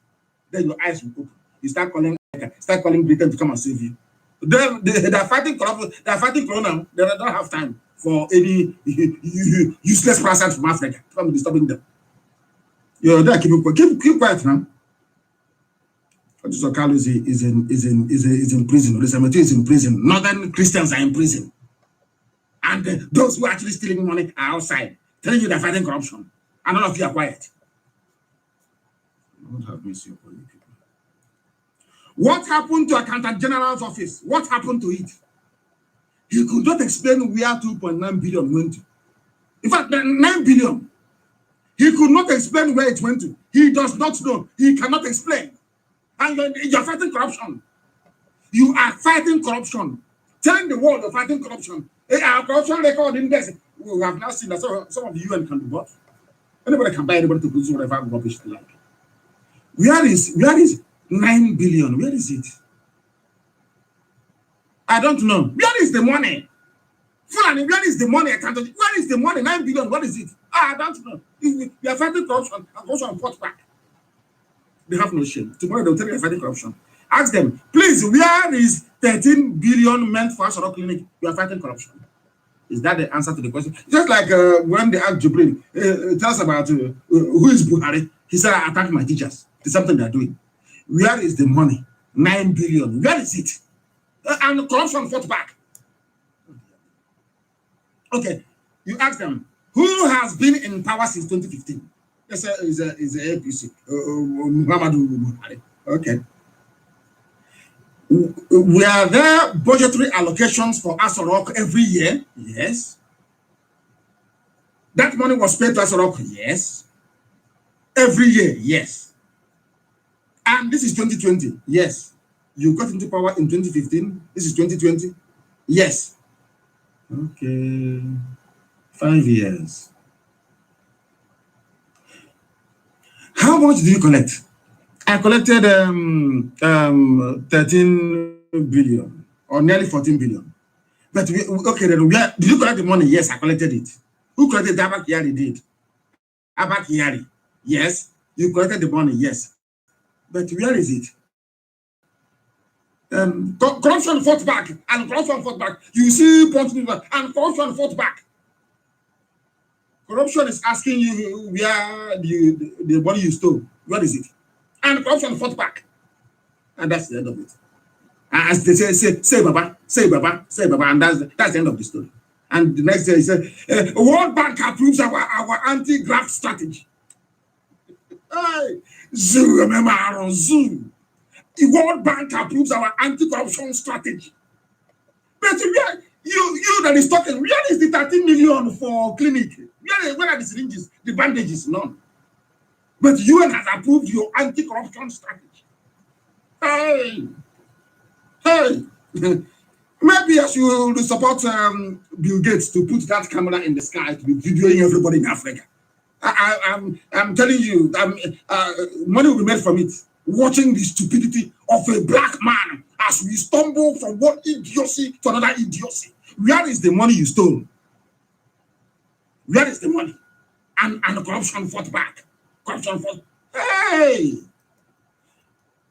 Then your eyes will open. You start calling Britain to come and save you. They are fighting corruption. They are fighting corona. They don't have time for any useless parasite from Africa to come disturbing them. You're there. Keep quiet now. Okalo is in prison. Orisamato is in prison. Northern Christians are in prison. And those who are actually stealing money are outside, telling you they're fighting corruption. And all of you are quiet. Don't have mercy upon you people. What happened to Accountant General's office? What happened to it? He could not explain where 2.9 billion went to. In fact, 9 billion. He could not explain where it went to. He does not know. He cannot explain. And you're fighting corruption. You are fighting corruption. Telling the world you're fighting corruption. Our corruption record index. We have now seen that some of the UN can do what? Anybody can buy anybody to produce whatever rubbish they like. Where is 9 billion? Where is it? I don't know. Where is the money? Fulani, where is the money? Where is the money? 9 billion. What is it? I don't know. We are fighting corruption and corruption fought back. They have no shame. Tomorrow they'll tell you they're fighting corruption. Ask them, please, where is 13 billion meant for Aso Rock Clinic? You are fighting corruption. Is that the answer to the question? Just like when they asked Jubril, tell us about who is Buhari. He said, I attacked my teachers. It's something they're doing. Where is the money? 9 billion. Where is it? And corruption fought back. Okay, you ask them, who has been in power since 2015? Is a APC. Muhammadu Buhari. Okay. Were there budgetary allocations for Aso Rock every year? Yes. That money was paid to Aso Rock? Yes. Every year? Yes. And this is 2020? Yes. You got into power in 2015? This is 2020? Yes. Okay. 5 years. How much do you collect? I collected 13 billion or nearly 14 billion. But okay, then did you collect the money? Yes, I collected it. Who collected the Abba Kyari did? Abba Kyari. Yes. You collected the money, yes. But where is it? Corruption fought back, and corruption fought back. You see, and corruption fought back. Corruption is asking you where the money you stole, where is it? And corruption fought back. And that's the end of it. As they say Baba, say Baba, say Baba, and that's the end of the story. And the next day he said, World Bank approves our anti-graft strategy. Hey, Zoo, remember Zoo. The World Bank approves our anti-corruption strategy. But you that is talking, where is the 13 million for clinic? Where are the syringes, the bandages? None. But UN has approved your anti-corruption strategy. Hey. Maybe I should support Bill Gates to put that camera in the sky to be videoing everybody in Africa. I'm telling you, money will be made from it. Watching the stupidity of a black man as we stumble from one idiocy to another idiocy. Where is the money you stole? Where is the money? And corruption fought back. Corruption fought. Hey!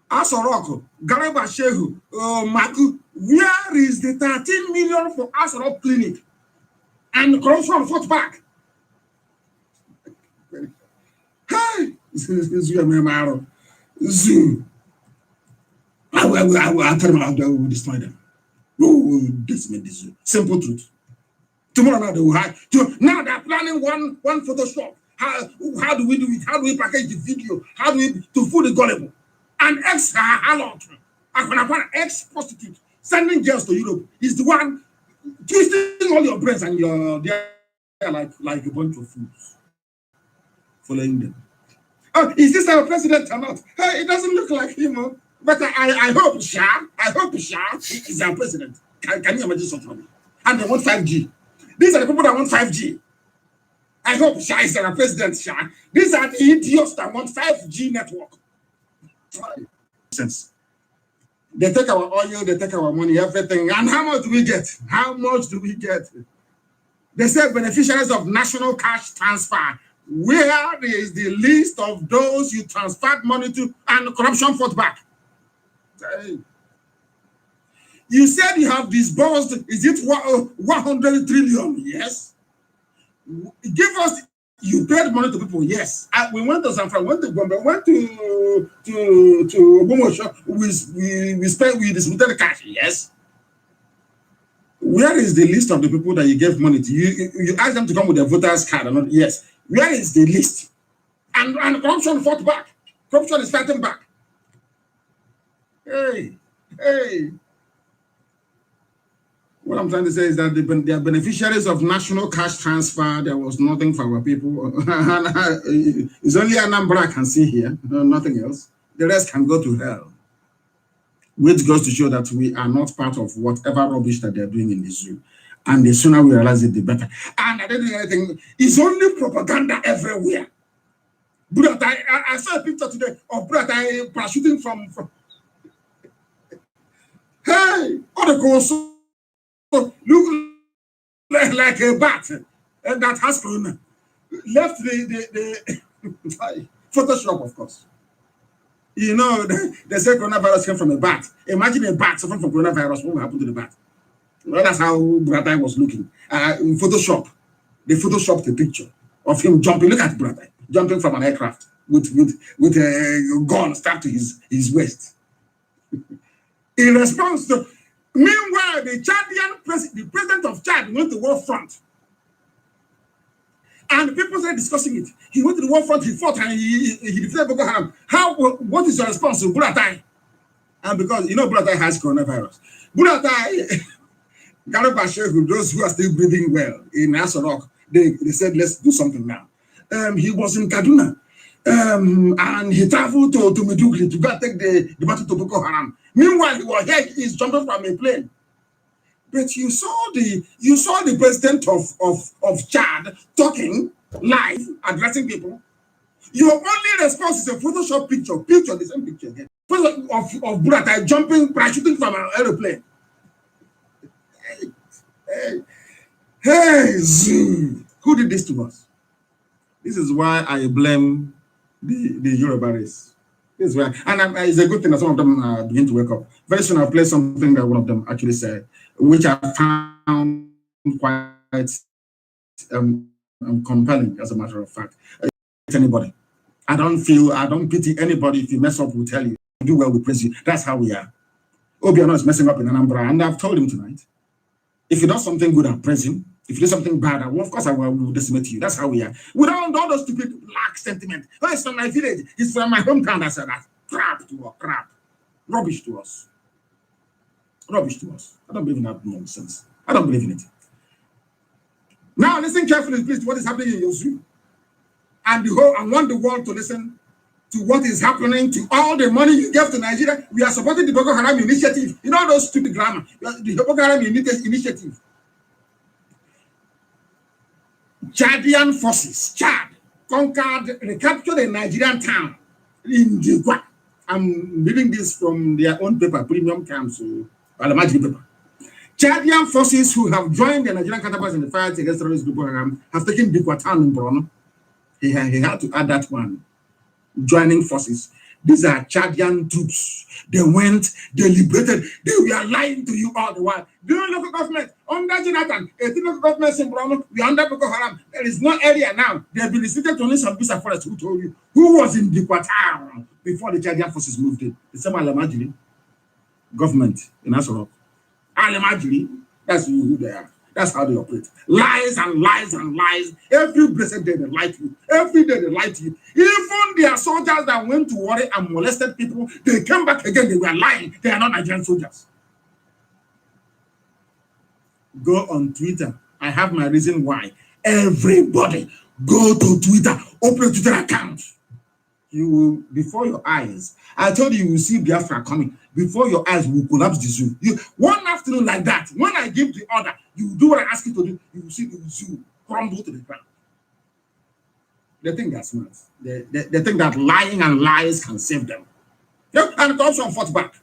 Aso Rock, Gareba Shehu, Magu, where is the 13 million for Aso Rock Clinic? And corruption fought back. Hey, Zoo. I'll tell them I will destroy them. Oh, decimate this zoo. Simple truth. Tomorrow now they will hide. Now they're planning one Photoshop. How do we do it? How do we package the video? How do we to fool the gullible? An ex-prostitute sending girls to Europe is the one twisting all your brains and they're like a bunch of fools following them. Oh, is this our president or not? Hey, it doesn't look like him, but I hope is our president. Can you imagine something? And they want 5G. These are the people that want 5G. I hope Shah is our president, Shah. These are the idiots that want 5G network. Sense. They take our oil, they take our money, everything. And how much do we get? How much do we get? They say beneficiaries of national cash transfer. Where is the list of those you transferred money to and corruption fought back? You said you have disbursed, is it 100 trillion? Yes. Give us, you paid money to people, yes. We went to San Francisco, went to Gombe, went to Obomosho, we distributed cash, yes. Where is the list of the people that you gave money to? You asked them to come with their voters card or not? Yes. Where is the list? And corruption fought back. Corruption is fighting back. Hey. What I'm trying to say is that they are beneficiaries of national cash transfer. There was nothing for our people. It's only Anambra I can see here, nothing else. The rest can go to hell. Which goes to show that we are not part of whatever rubbish that they're doing in the zoo. And the sooner we realize it, the better. And I don't do anything. It's only propaganda everywhere. But I saw a picture today of Buratai parachuting from hey, all the girls look like a bat that has corona. Left the Photoshop, of course. You know, they say coronavirus came from a bat. Imagine a bat suffering from coronavirus. What will happen to the bat? Well, that's how Buratai was looking. In Photoshop, they photoshopped a picture of him jumping. Look at Buratai jumping from an aircraft with a gun strapped to his waist. In response to, meanwhile, the president of Chad went to the war front. And people started discussing it. He went to the war front, he fought, and he defeated Boko Haram. What is your response to Buratai? And because, you know, Buratai has coronavirus. Buratai, Garba Shehu, those who are still breathing well in Asorok, they said, let's do something now. He was in Kaduna. And he traveled to Medugli to go take the battle to Boko Haram. Meanwhile, he was here, he's jumping from a plane. But you saw the president of Chad talking live, addressing people. Your only response is a Photoshop picture, the same picture again. Of Buratai jumping, parachuting from an aeroplane. Hey, Zoo. Who did this to us? This is why I blame the Yoruba race. This is why, and it's a good thing that some of them begin to wake up. Very soon I'll play something that one of them actually said, which I found quite compelling, as a matter of fact. Anybody. I don't pity anybody. If you mess up, we'll tell you. Do well, we praise you. That's how we are. Obiano is messing up in Anambra, and I've told him tonight, if you do something good, I'll praise him. If you do something bad, of course I will decimate you. That's how we are. Without all those stupid lack sentiment. Oh, it's from my village. It's from my hometown. I said that. Crap to us. Crap. Rubbish to us. Rubbish to us. I don't believe in that nonsense. I don't believe in it. Now listen carefully, please, to what is happening in your zoo. And I want the world to listen to what is happening to all the money you give to Nigeria. We are supporting the Boko Haram initiative. You know those stupid grammar. The Boko Haram initiative. Chadian forces, Chad, recaptured a Nigerian town in Jigwa. I'm reading this from their own paper, Premium Council, Alamaji paper. Chadian forces who have joined the Nigerian counterparts in the fight against terrorist Boko Haram have taken Jigwa town in Borno. He had to add that one. Joining forces. These are Chadian troops. They went, they liberated, they were lying to you all the while. During local government, under Jonathan, 18 local governments in Borno, we are under Boko Haram. There is no area now. They have been restricted to only some piece of forest. Who told you? Who was in the Qatar before the Chadian forces moved in? The same Alamajiri government in Asoro. Alamajiri, that's who they are. That's how they operate. Lies and lies and lies. Every blessed day they lie to you. Every day they lie to you. Even their soldiers that went to war and molested people, they came back again. They were lying. They are not Nigerian soldiers. Go on Twitter. I have my reason why. Everybody go to Twitter. Open a Twitter account. You will, before your eyes, I told you will see Biafra coming. Before your eyes will collapse the zoo. You, one afternoon like that, when I give the order, you do what I ask you to do, you will see the zoo crumble to the ground. They think that's smart. They think that lying and lies can save them. Yep, and it also fought back.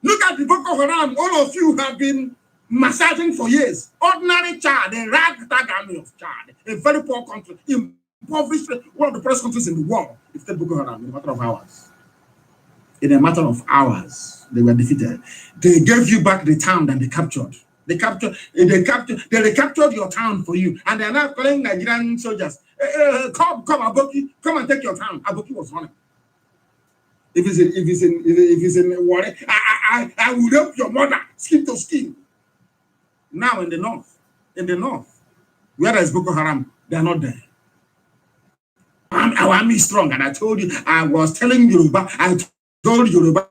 Look at the Boko Haram. All of you have been massaging for years. Ordinary Chad, a ragtag army of Chad, a very poor country, impoverished, one of the poorest countries in the world. It's the Boko Haram in a matter of hours. In a matter of hours, they were defeated. They gave you back the town that they captured. They recaptured your town for you, and they're now calling Nigerian soldiers. Come, Aboki, come and take your town. Aboki was running. If it's in war, I will help your mother skin to skin. Now in the north, where there is Boko Haram, they are not there. Our army is strong, and I told you, I was telling Yoruba, I told Yoruba,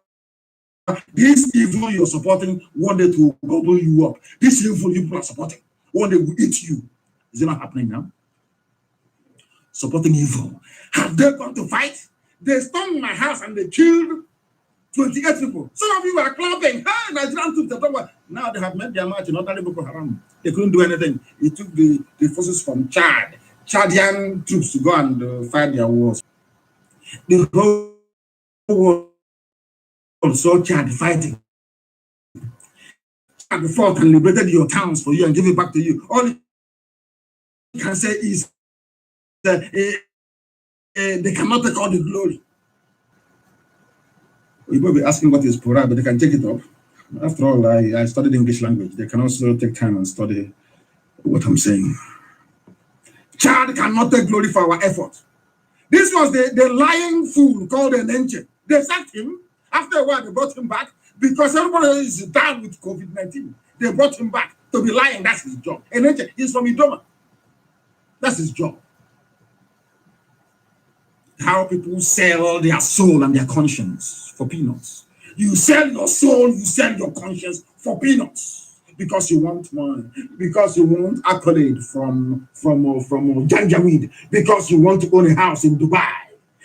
this evil you're supporting, one day to gobble you up. This evil you people are supporting, one day will eat you. Is it not happening now? Supporting evil. Have they gone to fight? They stormed my house and they killed 28 people. Some of you are clapping. Hey, Nigerian troops, they're talking. Now they have made their march in Northern Boko Haram. They couldn't do anything. It took the forces from Chadian troops to go and fight their wars. The whole world saw Chad fighting. Chad fought and liberated your towns for you and give it back to you. All you can say is that they cannot take all the glory. You will be asking what is Pura, but they can take it up. After all, I studied English language. They can also take time and study what I'm saying. Chad cannot take glory for our effort. This was the lying fool called an angel. They sacked him. After a while, they brought him back because everybody is down with COVID-19. They brought him back to be lying. That's his job. An angel, he's from Idoma. That's his job. How people sell their soul and their conscience for peanuts. You sell your soul, you sell your conscience for peanuts because you want money, because you want accolade from Janjaweed, because you want to own a house in Dubai.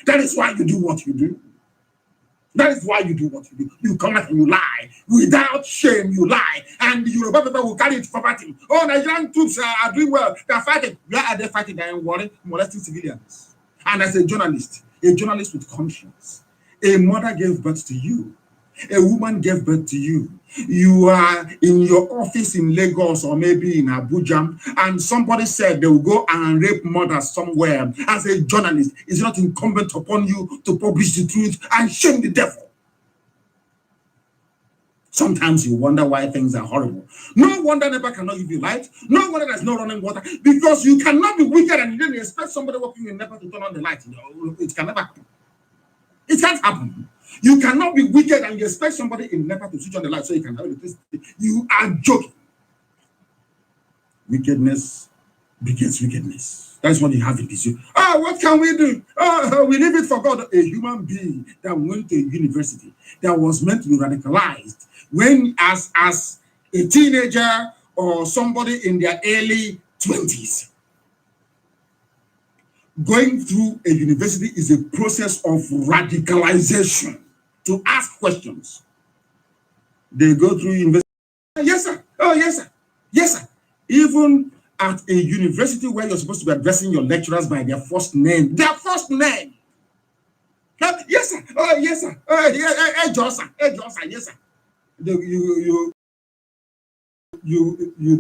That is why you do what you do. That is why you do what you do. You come out and you lie. Without shame, you lie. And the Yoruba people will carry it for fighting. Oh, Nigerian troops are doing well. They are fighting. Where are they fighting? They are molesting civilians. And as a journalist with conscience, a mother gave birth to you. A woman gave birth to you. You are in your office in Lagos or maybe in Abuja, and somebody said they will go and rape mothers somewhere. As a journalist, it's not incumbent upon you to publish the truth and shame the devil. Sometimes you wonder why things are horrible. No wonder NEPA cannot give you light. No wonder there's no running water. Because you cannot be wicked and you didn't expect somebody working in NEPA to turn on the light. It can never happen. It can't happen. You cannot be wicked and you expect somebody in NEPA to switch on the light so you can have electricity. You are joking. Wickedness begets wickedness. That's what you have in this. Oh, what can we do? Oh, we leave it for God. A human being that went to university that was meant to be radicalized when as a teenager or somebody in their early 20s. Going through a university is a process of radicalization to ask questions. They go through university. Yes, sir. Oh, yes, sir. Yes, sir. Even at a university where you're supposed to be addressing your lecturers by their first name. Their first name. Yes, sir. Oh, yes, sir. Yes, sir. You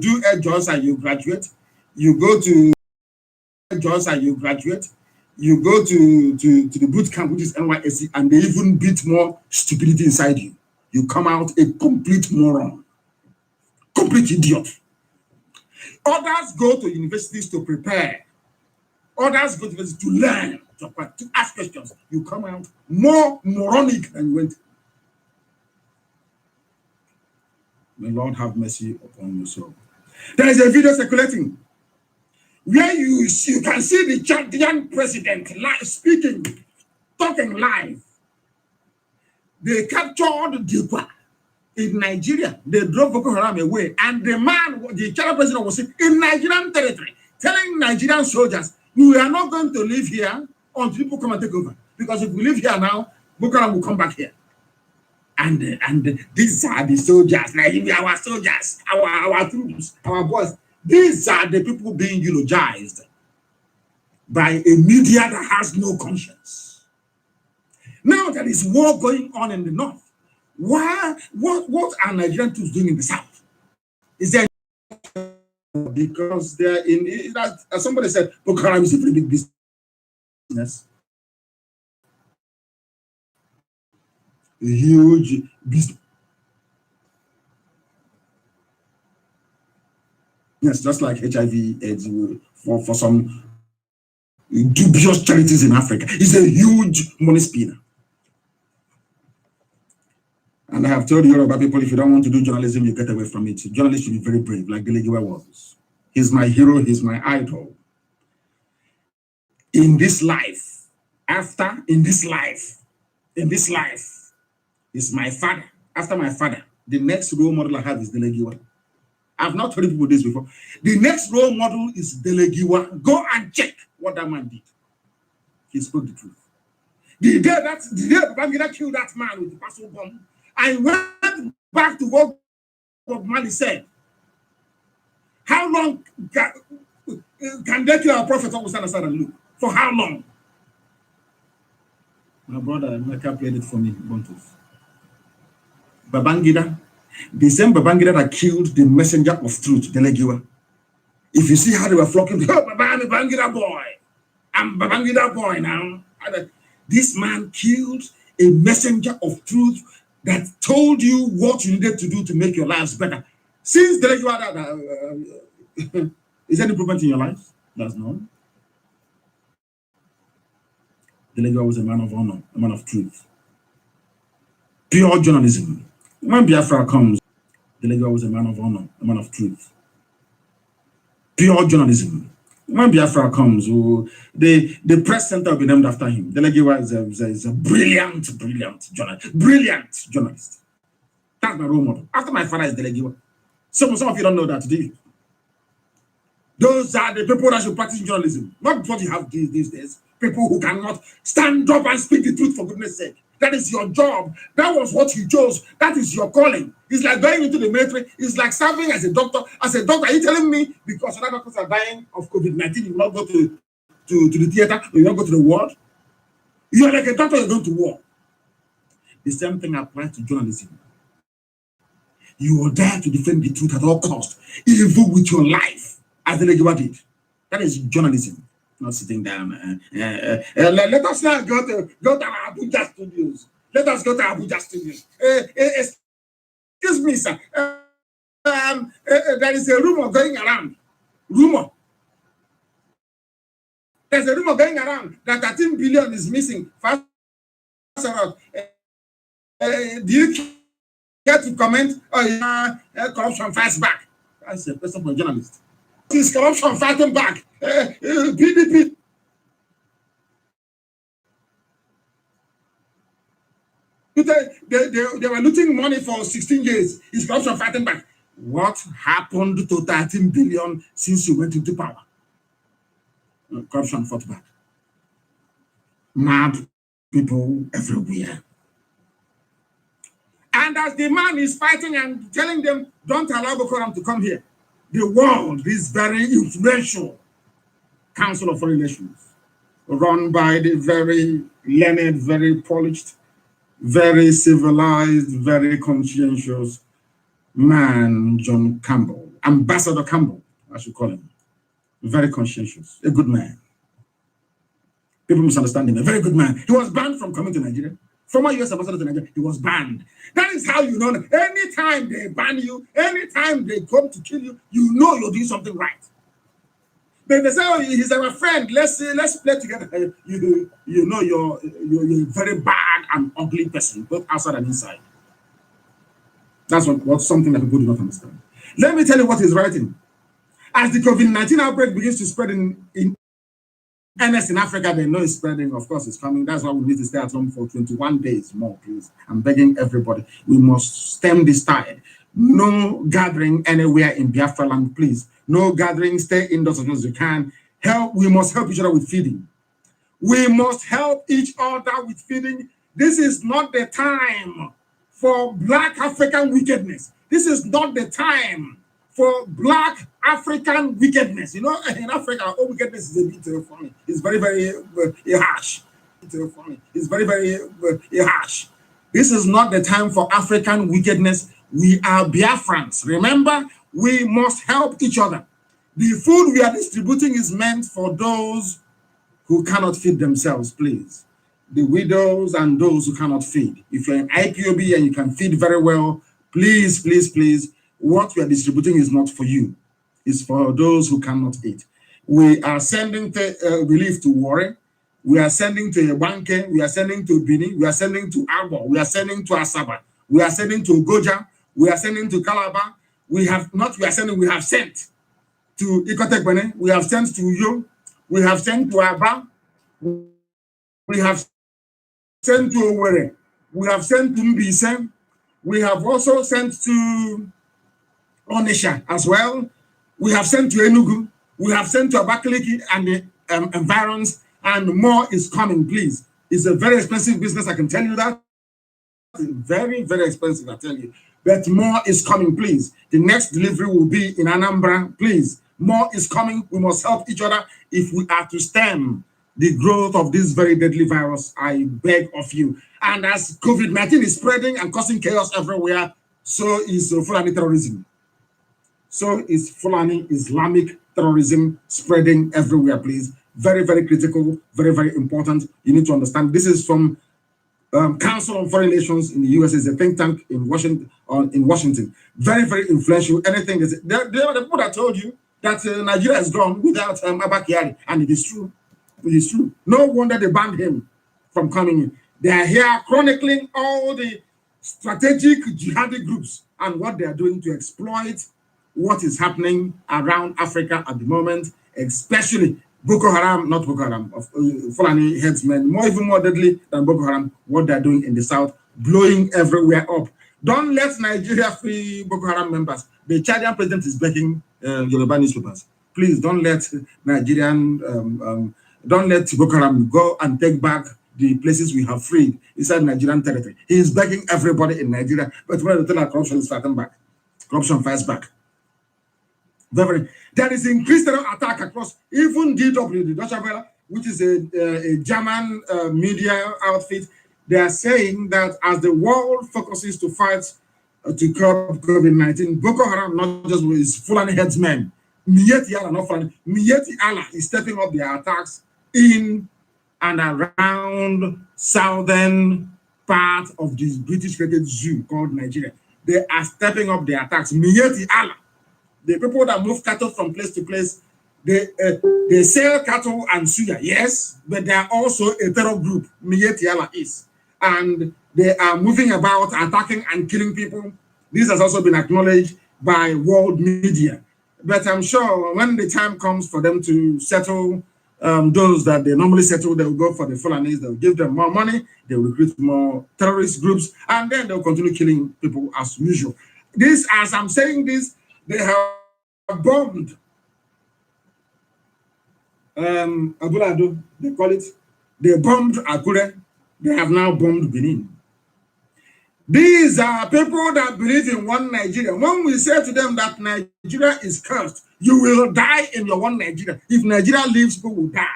do Johnson, you graduate. You go to Johnson, you graduate. You go to the boot camp, which is NYSC, and they even beat more stupidity inside you. You come out a complete moron, complete idiot. Others go to universities to prepare. Others go to universities to learn, to ask questions. You come out more moronic than you went. May Lord have mercy upon your soul. There is a video circulating where you can see the Chadian president speaking, talking live. They captured Dikwa in Nigeria. They drove Boko Haram away, and the man, the Chadian president, was in Nigerian territory, telling Nigerian soldiers, "We are not going to live here until people come and take over. Because if we live here now, Boko Haram will come back here." And these are the soldiers, our soldiers, our troops, our boys. These are the people being eulogized by a media that has no conscience. Now there is war going on in the north. Why? What are Nigerian troops doing in the south? Is there because they're in that? As somebody said, Boko Haram is a very big business, a huge business. Yes, just like HIV/AIDS for some dubious charities in Africa. It's a huge money spinner. And I have told Yoruba people, if you don't want to do journalism, you get away from it. Journalists should be very brave, like Delegiwa was. He's my hero, he's my idol. In this life, in this life, is my father. After my father, the next role model I have is Delegiwa. I've not told people this before. The next role model is Delegiwa. Go and check what that man did. He spoke the truth. The day Babangida killed that man with the personal bomb, I went back to what Bob Marley said. How long can they kill our prophet always stand aside and look? For how long? My brother Mecca played it for me, Bontus. Babangida, the same Babangida that killed the messenger of truth, Delegiwa. If you see how they were flocking, oh, I'm a Babangida boy. I'm Babangida boy now. This man killed a messenger of truth that told you what you needed to do to make your lives better. Since Delegiwa, is there any improvement in your life? That's none. Delegiwa was a man of honor, a man of truth. Pure journalism. When Biafra comes, Delegiwa was a man of honor, a man of truth. Pure journalism. When Biafra comes, the press center will be named after him. Delegiwa is a brilliant journalist. That's my role model. After my father is Delegiwa. Some of you don't know that, do you? Those are the people that should practice journalism. Not what you have these days. People who cannot stand up and speak the truth for goodness sake. That is your job. That was what you chose. That is your calling. It's like going into the military. It's like serving as a doctor. As a doctor, are you telling me because other doctors are dying of COVID-19, you will not go to the theater, or you will not go to the ward? You are like a doctor, you're going to war. The same thing applies to journalism. You are there to defend the truth at all costs, even with your life, as the Delegiwa did. That is journalism. Not sitting down. Let us now go to our Abuja studios. Let us go to Abuja studios. Excuse me, sir. There is a rumor going around. There's a rumor going around that 13 billion is missing. Do you care to comment? Corruption fights back. That's a person for a journalist. Is corruption fighting back? PDP. They were looting money for 16 years. Is corruption fighting back? What happened to 13 billion since you went into power? Corruption fought back. Mad people everywhere. And as the man is fighting and telling them, don't allow Boko Haram to come here, the world, this very influential Council of Foreign Relations, run by the very learned, very polished, very civilized, very conscientious man, John Campbell, Ambassador Campbell, I should call him. Very conscientious, a good man. People misunderstand him, a very good man. He was banned from coming to Nigeria. Former US ambassador to Nigeria, he was banned. That is how you know that anytime they ban you, anytime they come to kill you, you know you're doing something right. Then they say, oh, he's our friend. Let's play together. You know you're a very bad and ugly person, both outside and inside. That's what something that people do not understand. Let me tell you what he's writing. As the COVID-19 outbreak begins to spread in earnest in Africa, they know it's spreading. Of course, it's coming. That's why we need to stay at home for 21 days more, please. I'm begging everybody. We must stem this tide. No gathering anywhere in Biafra land, please. No gathering. Stay indoors as much as you can. We must help each other with feeding. We must help each other with feeding. This is not the time for Black African wickedness. This is not the time for Black African wickedness. You know, in Africa, all wickedness is a bit funny. It's very, very harsh. It's funny. It's very, very harsh. This is not the time for African wickedness. We are Biafrans. Remember, we must help each other. The food we are distributing is meant for those who cannot feed themselves, please. The widows and those who cannot feed. If you're an IPOB and you can feed very well, please, please, please, what we are distributing is not for you. It's for those who cannot eat. We are sending relief to Warri. We are sending to Ebanke. We are sending to Bini. We are sending to Agbo. We are sending to Asaba. We are sending to Goja. We are sending to Calabar. We have sent to Ikotekbene. We have sent to Uyo. We have sent to Aba. We have sent to Owerri. We have sent to Mbise. We have also sent to Onisha as well. We have sent to Enugu. We have sent to Abakaliki and the environs, and more is coming, please. It's a very expensive business, I can tell you that. Very, very expensive, I tell you. But more is coming, please. The next delivery will be in Anambra, please. More is coming. We must help each other if we are to stem the growth of this very deadly virus. I beg of you. And as COVID-19 is spreading and causing chaos everywhere, so is Fulani terrorism. So is Fulani Islamic terrorism spreading everywhere, please. Very, very critical, very, very important. You need to understand. This is from Council on Foreign Relations in the US, is a think tank in Washington. Very, very influential. Anything is they are the people that told you that Nigeria is gone without Abba Kyari, and it is true. It is true. No wonder they banned him from coming in. They are here chronicling all the strategic jihadi groups and what they are doing to exploit what is happening around Africa at the moment, especially Boko Haram, not Boko Haram, Fulani headsmen, even more deadly than Boko Haram, what they're doing in the south, blowing everywhere up. Don't let Nigeria free Boko Haram members. The Chadian president is begging Yoruba newspapers. Please don't let don't let Boko Haram go and take back the places we have freed inside Nigerian territory. He is begging everybody in Nigeria, but when the corruption is fighting back, corruption fights back. There is increased terror attack across, even DW, the Deutsche Welle, which is a German media outfit. They are saying that as the world focuses to fight to curb COVID-19, Boko Haram not just is Fulani headsmen. Miyetti Allah, not Fulani. Miyetti Allah is stepping up their attacks in and around southern part of this British-created zoo called Nigeria. They are stepping up their attacks. Miyetti Allah. The people that move cattle from place to place, they sell cattle and suya, yes, but they are also a terror group, Miyetti Allah is. And they are moving about, attacking and killing people. This has also been acknowledged by world media. But I'm sure when the time comes for them to settle those that they normally settle, they will go for the Fulanis, they'll give them more money, they'll recruit more terrorist groups, and then they'll continue killing people as usual. This, as I'm saying this, they have bombed Abulado, they call it. They bombed Akure. They have now bombed Benin. These are people that believe in one Nigeria. When we say to them that Nigeria is cursed, you will die in your one Nigeria. If Nigeria leaves, people will die.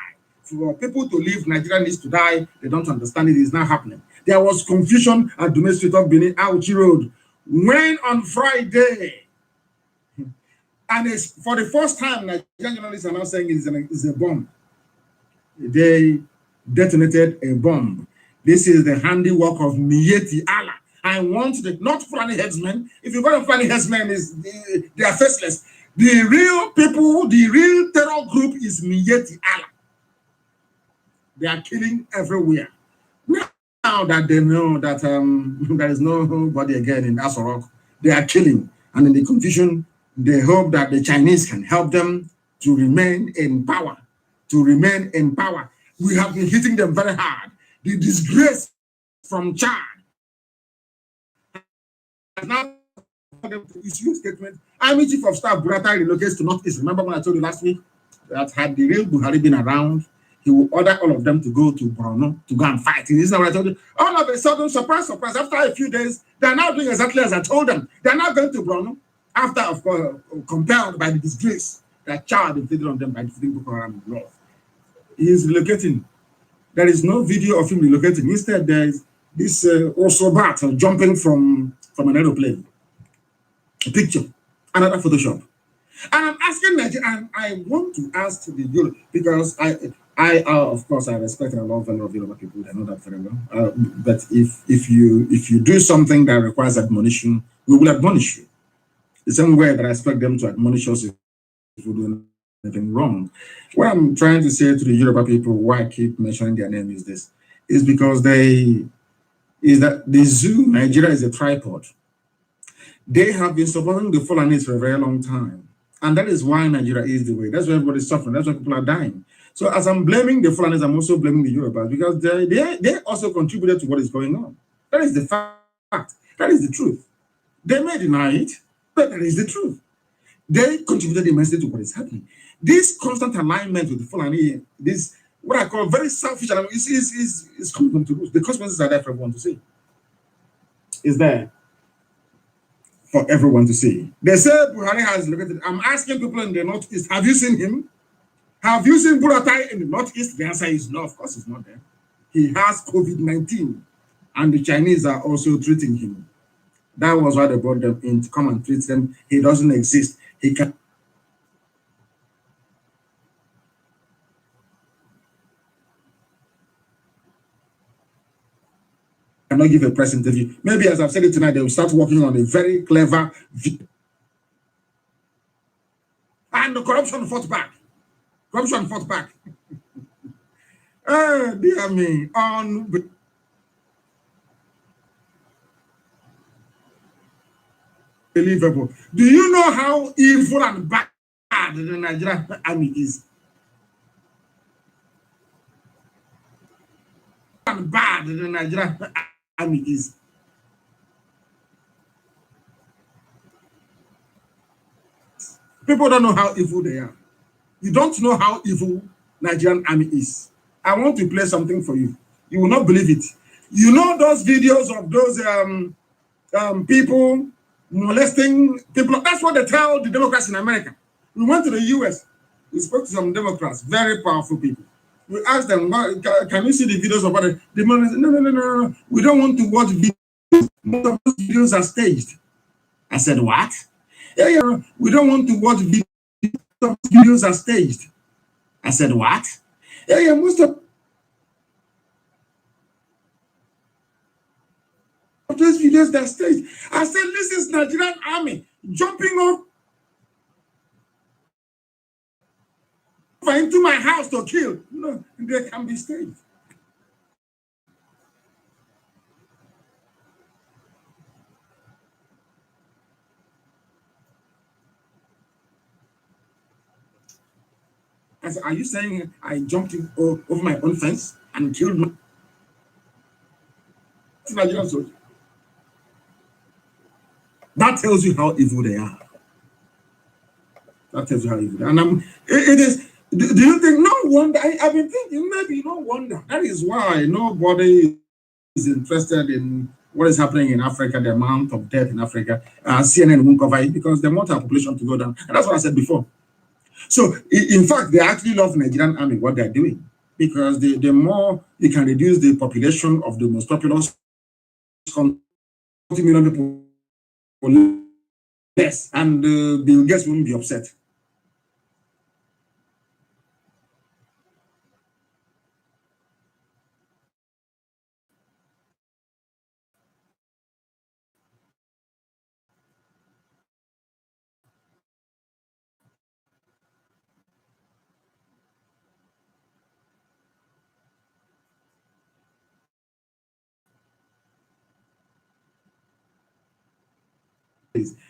For people to leave, Nigeria needs to die. They don't understand it. It's not happening. There was confusion at the Street of Benin, Auchi Road. When on Friday, and it's for the first time, Nigerian journalists are now saying it's a bomb. They detonated a bomb. This is the handiwork of Miyetti Allah. I want the not Fulani headsmen. If you go to Fulani headsmen, they are faceless. The real people, the real terror group is Miyetti Allah. They are killing everywhere. Now that they know that there is nobody again in Asorok, they are killing. And in the confusion, they hope that the Chinese can help them to remain in power. To remain in power. We have been hitting them very hard. The disgrace from Chad has now issue statement. Army Chief of Staff Burata relocates to Northeast. Remember when I told you last week that had the real Buhari been around, he will order all of them to go to Borno to go and fight. This is what I told you. All of a sudden, surprise, surprise, after a few days, they're now doing exactly as I told them. They're now going to Borno after, of course, compelled by the disgrace that Chad inflicted on them by defeating Boko Haram in the north. He is relocating. There is no video of him relocating. Instead, there is this Osobat jumping from an aeroplane. A picture, another Photoshop. And I'm asking Nigeria, and I want to ask the Europe, because I of course, I respect and love a lot of Yoruba people. I know that very well. But if you do something that requires admonition, we will admonish you. The same way that I expect them to admonish us if we do anything wrong. What I'm trying to say to the Yoruba people, why I keep mentioning their name is this, is because the zoo, Nigeria is a tripod. They have been supporting the Fulanis for a very long time. And that is why Nigeria is the way. That's why everybody's suffering. That's why people are dying. So as I'm blaming the Fulanis, I'm also blaming the Yorubas, because they also contributed to what is going on. That is the fact. That is the truth. They may deny it, but that is the truth. They contributed immensely to what is happening. This constant alignment with the Fulani, this what I call very selfish alignment, is coming to lose. The consequences are there for everyone to see. Is there for everyone to see. They say Buhari has located. I'm asking people in the Northeast, have you seen him? Have you seen Buratai in the Northeast? The answer is no, of course he's not there. He has COVID-19, and the Chinese are also treating him. That was why they brought them in to come and treat them. He doesn't exist. He can. Cannot give a press interview. Maybe, as I've said it tonight, they will start working on a very clever video. And the corruption fought back. Corruption fought back. Oh, dear me. Unbelievable. Do you know how evil and bad the Nigerian army is? And bad the Nigerian army is. People don't know how evil they are. You don't know how evil Nigerian army is. I want to play something for you. You will not believe it. You know those videos of those people molesting people? That's what they tell the Democrats in America. We went to the US. We spoke to some Democrats, very powerful people. We asked them, can you see the videos of what the man said, no. We don't want to watch videos. Most of those videos are staged. I said, what? Yeah, we don't want to watch videos. Those videos are staged. I said, what? Yeah, most of those videos that staged. I said, this is Nigerian army jumping off into my house to kill. No, they can be staged. I said, are you saying I jumped over my own fence and killed my Nigerian soldier? That tells you how evil they are. That tells you how evil they are. And it is, do you think, no wonder, I've been thinking, maybe no wonder. That is why nobody is interested in what is happening in Africa, the amount of death in Africa. CNN won't cover it because they want our population to go down. And that's what I said before. So, in fact, they actually love Nigerian army, what they're doing, because the more you can reduce the population of the most populous 40 million people less, and Bill Gates won't be upset.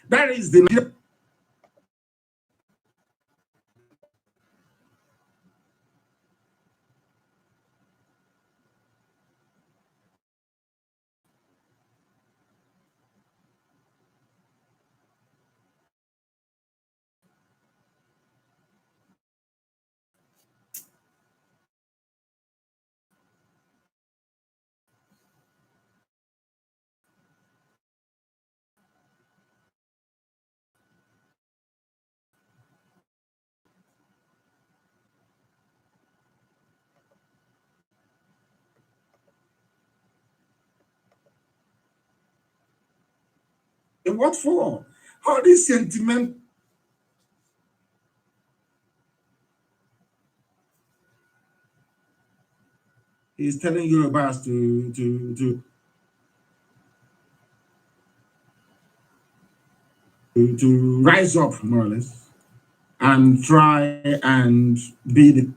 That is the what for? All this sentiment. He's telling Yorubas to rise up, more or less, and try and be the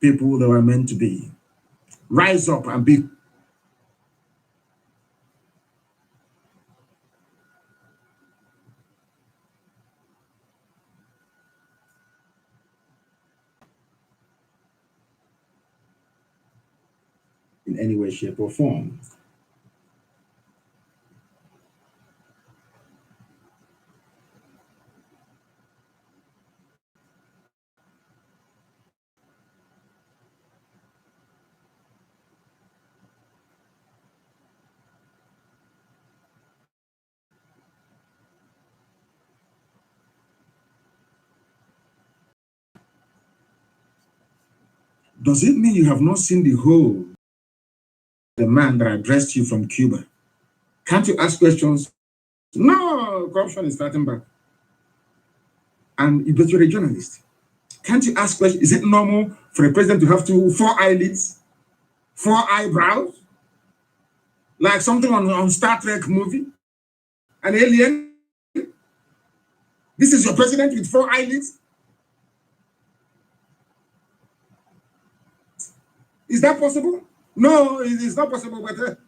people that were meant to be. Rise up and be. In any way, shape, or form. Does it mean you have not seen the whole, the man that addressed you from Cuba? Can't you ask questions? No, corruption is fighting back. And but you're a journalist. Can't you ask questions? Is it normal for a president to have 4 eyelids, 4 eyebrows? Like something on Star Trek movie? An alien? This is your president with 4 eyelids? Is that possible? No, it is not possible. But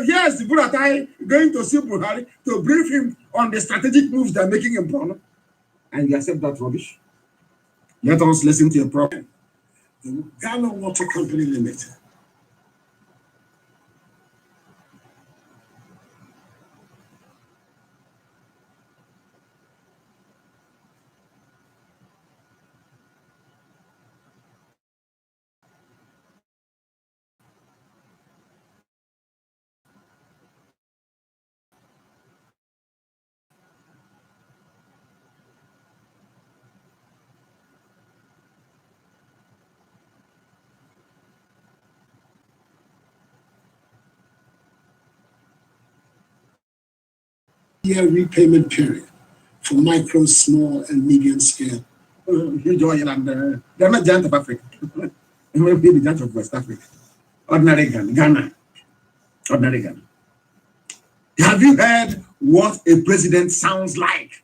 yes, Buratai going to see Buhari to brief him on the strategic moves they're making in Borno. And you accept that rubbish? Let us listen to your problem. The Ghana Water Company Limited. Year repayment period for micro, small, and medium scale. Huge oil and they're not giant of Africa. They may be the giant of West Africa. Ordinary Ghana. Ordinary Ghana. Have you heard what a president sounds like?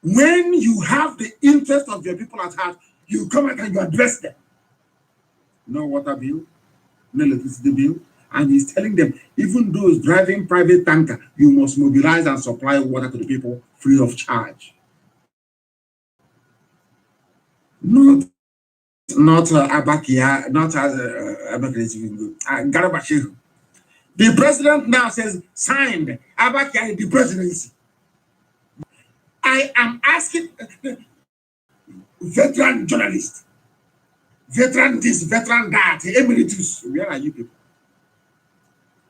When you have the interest of your people at heart, you come out and you address them. No water bill, no electricity bill. And he's telling them, even those driving private tanker, you must mobilize and supply water to the people free of charge. Not Abakia, not as Garabashiru. The president now says, signed, Abakia is the presidency. I am asking veteran journalist, veteran this, veteran that, emeritus, where are you people?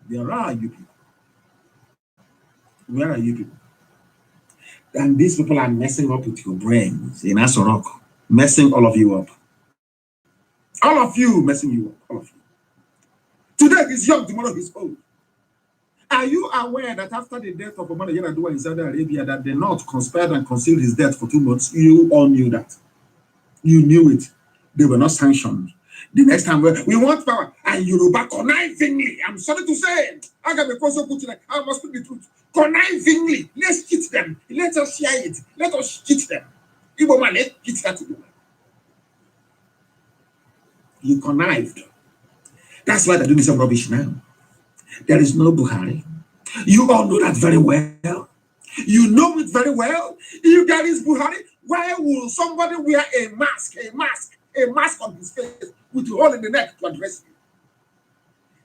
Where are you people? Where are you people? And these people are messing up with your brains in Asorok, messing all of you up. All of you messing you up, all of you. Today he's young, tomorrow he's old. Are you aware that after the death of Omar Yaradua in Saudi Arabia, that the North conspired and concealed his death for 2 months? You all knew that. You knew it. They were not sanctioned. The next time we want power. and Yoruba connivingly, I'm sorry to say, I must speak the truth. Connivingly, let's cheat them. Let us share it. Let us cheat them. Igbo man, let's cheat that to them. You connived. That's why they're doing some rubbish now. There is no Buhari. You all know that very well. You know it very well. If there is Buhari, why will somebody wear a mask on his face with a hole in the neck to address you?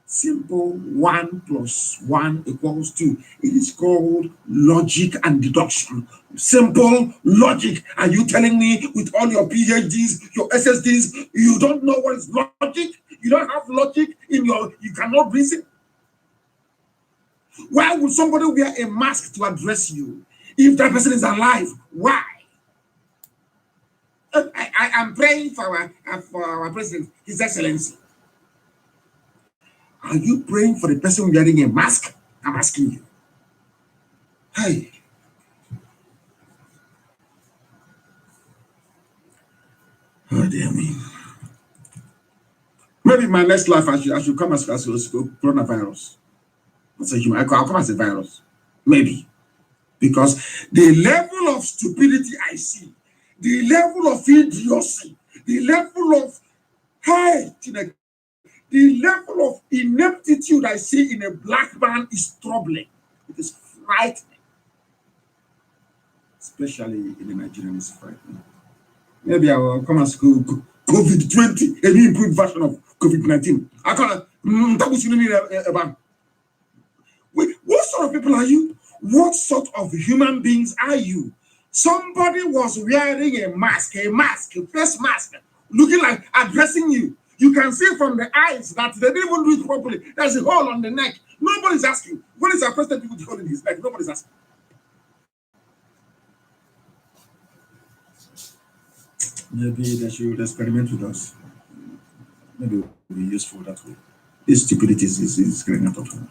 Simple 1 + 1 = 2. It is called logic and deduction. Simple logic. Are you telling me with all your PhDs, your SSDs, you don't know what is logic? You don't have logic in your, you cannot reason? Why would somebody wear a mask to address you if that person is alive? Why? I am praying for our president, His Excellency. Are you praying for the person wearing a mask? I'm asking you. Hey. Oh, dear me. Maybe my next life I should come as coronavirus. I'll come as a virus. Maybe. Because the level of stupidity I see, the level of idiocy, the level of, the level of ineptitude I see in a black man is troubling. It is frightening. Especially in the Nigerian, it's frightening. Maybe I will come and school COVID-20, a new improved version of COVID-19. I can't. What sort of people are you? What sort of human beings are you? Somebody was wearing a face mask, looking like addressing you. You can see from the eyes that they didn't even do it properly. There's a hole on the neck. Nobody's asking. What is our president with the hole in his neck? Nobody's asking. Maybe they should experiment with us. Maybe it will be useful that way. This stupidity is getting out of hand.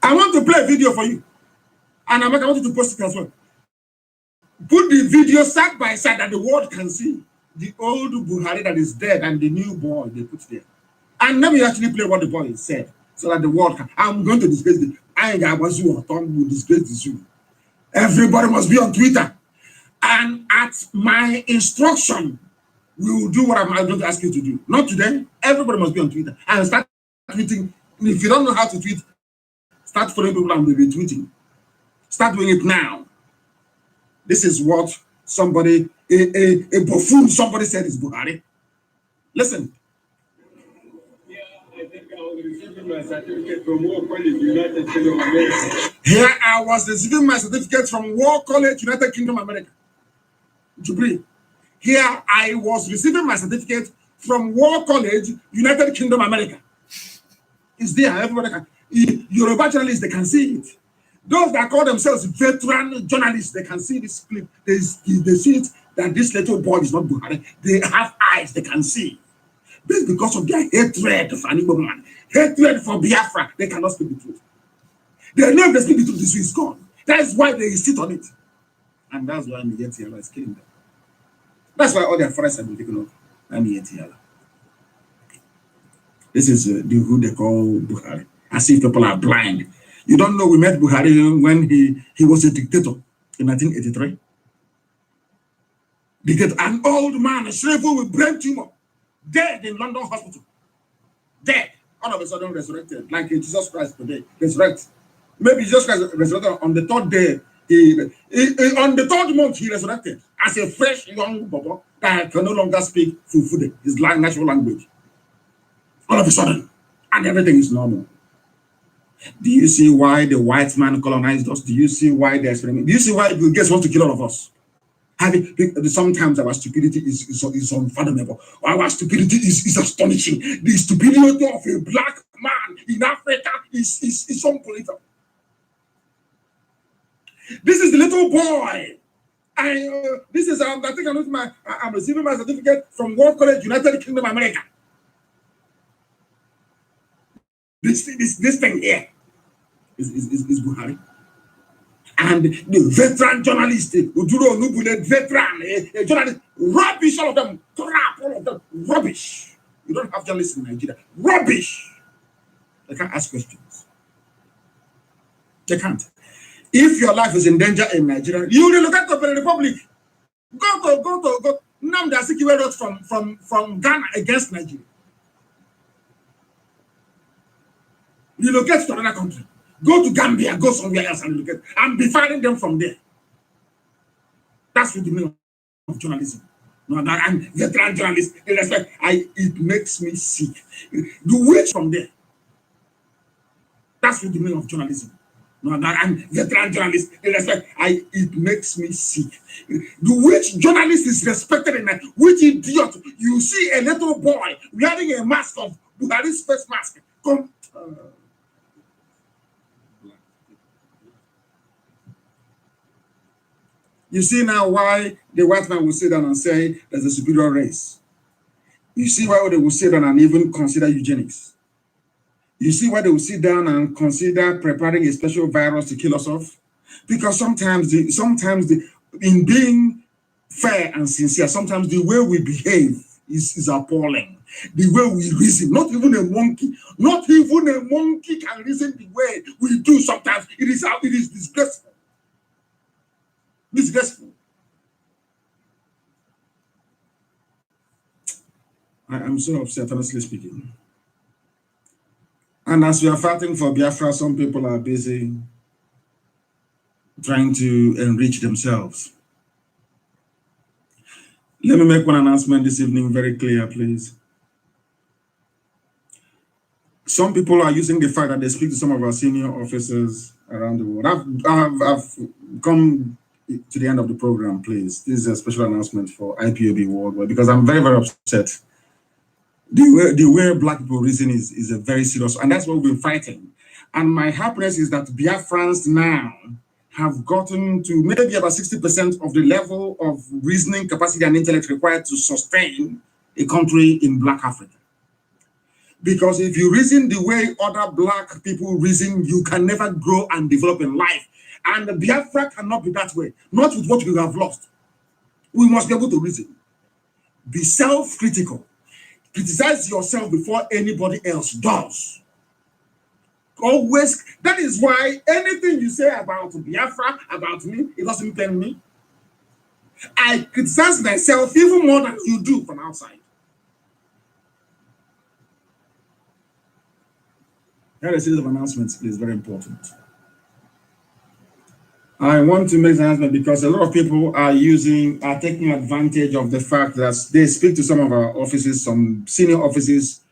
I want to play a video for you. And I want you to post it as well. Put the video side by side that the world can see. The old Buhari that is dead and the new boy they put there. And let me actually play what the boy said so that the world can. I'm going to disgrace the will disgrace the zoo. Everybody must be on Twitter. And at my instruction, we will do what I'm going to ask you to do. Not today. Everybody must be on Twitter. And start tweeting. If you don't know how to tweet, start following people and be tweeting. Start doing it now. This is what somebody, a buffoon, somebody said is Buhari. Listen.
Yeah, I think I was receiving my certificate from War College, United Kingdom, America.
Here I was receiving my certificate from War College, United Kingdom, America. Jubilee. Here I was receiving my certificate from War College, United Kingdom, America. It's there. Everybody can. Yoruba journalists, they can see it. Those that call themselves veteran journalists, they can see this clip. They see it that this little boy is not Buhari. They have eyes, they can see. This because of their hatred for an Igbo man, hatred for Biafra, they cannot speak the truth. They know if they speak the truth, this is gone. That is why they sit on it. And that's why Yetiala is killing them. That's why all their forests have been taken over. Yetiala. This is who they call Buhari. As if people are blind. You don't know we met Buhari when he was a dictator in 1983. Dictator, an old man, a shrivel with brain tumor, dead in London hospital. Dead. All of a sudden resurrected, like Jesus Christ today. Resurrected. Maybe Jesus Christ resurrected on the third day. On the third month, he resurrected as a fresh young bobo that can no longer speak Fufude, his natural language. All of a sudden, and everything is normal. Do you see why the white man colonized us? Do you see why they experiment? Do you see why Bill Gates wants to kill all of us? Sometimes our stupidity is unfathomable. Our stupidity is astonishing. The stupidity of a black man in Africa is unbelievable. This is the little boy. This is I think I'm receiving my certificate from War College, United Kingdom, America. This thing here is Buhari. And the veteran journalist, veteran, a journalist, rubbish, all of them, crap, all of them, rubbish. You don't have journalists in Nigeria. Rubbish. They can't ask questions. They can't. If your life is in danger in Nigeria, you relocate to the Republic. Go. Nnamdi Azikiwe wrote from Ghana against Nigeria. Relocate to another country. Go to Gambia, go somewhere else and relocate. And be firing them from there. That's what the meaning of journalism. No, and veteran journalists, it makes me sick. The witch from there. That's what the meaning of journalism. No, and veteran journalists, it makes me sick. The which journalist is respected in that? Which idiot? You see a little boy wearing a mask of Buhari's face mask. Come. You see now why the white man will sit down and say there's a superior race. You see why they will sit down and even consider eugenics. You see why they will sit down and consider preparing a special virus to kill us off? Because sometimes in being fair and sincere, sometimes the way we behave is appalling. The way we reason, not even a monkey can reason the way we do sometimes. It is disgraceful. Disgraceful. I am so upset, honestly speaking. And as we are fighting for Biafra, some people are busy trying to enrich themselves. Let me make one announcement this evening very clear, please. Some people are using the fact that they speak to some of our senior officers around the world. I've come to the end of the program, please. This is a special announcement for IPOB worldwide because I'm very, very upset. The way Black people reason is a very serious, and that's what we've been fighting. And my happiness is that Biafrans now have gotten to maybe about 60% of the level of reasoning capacity and intellect required to sustain a country in Black Africa. Because if you reason the way other Black people reason, you can never grow and develop in life. And Biafra cannot be that way, not with what we have lost. We must be able to reason. Be self-critical. Criticize yourself before anybody else does. Always, that is why anything you say about Biafra, about me, it doesn't pain me. I criticize myself even more than you do from outside. Here are a series of announcements, please, very important. I want to make an announcement because a lot of people are taking advantage of the fact that they speak to some of our offices, some senior offices,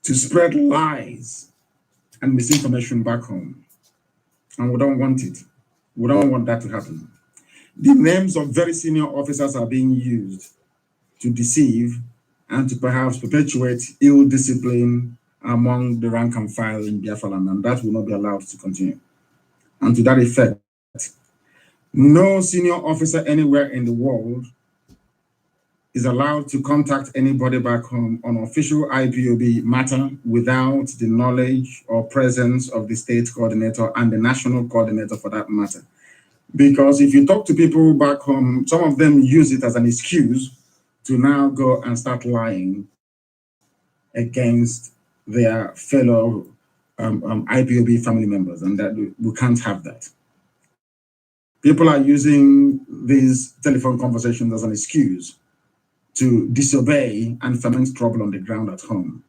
to spread lies and misinformation back home. And we don't want it. We don't want that to happen. The names of very senior officers are being used to deceive and to perhaps perpetuate ill discipline among the rank and file in Biafra land, and that will not be allowed to continue. And to that effect, no senior officer anywhere in the world is allowed to contact anybody back home on official IPOB matter without the knowledge or presence of the state coordinator and the national coordinator for that matter. Because if you talk to people back home, some of them use it as an excuse to now go and start lying against their fellow IPOB family members, and that we can't have that. People are using these telephone conversations as an excuse to disobey and ferment trouble on the ground at home.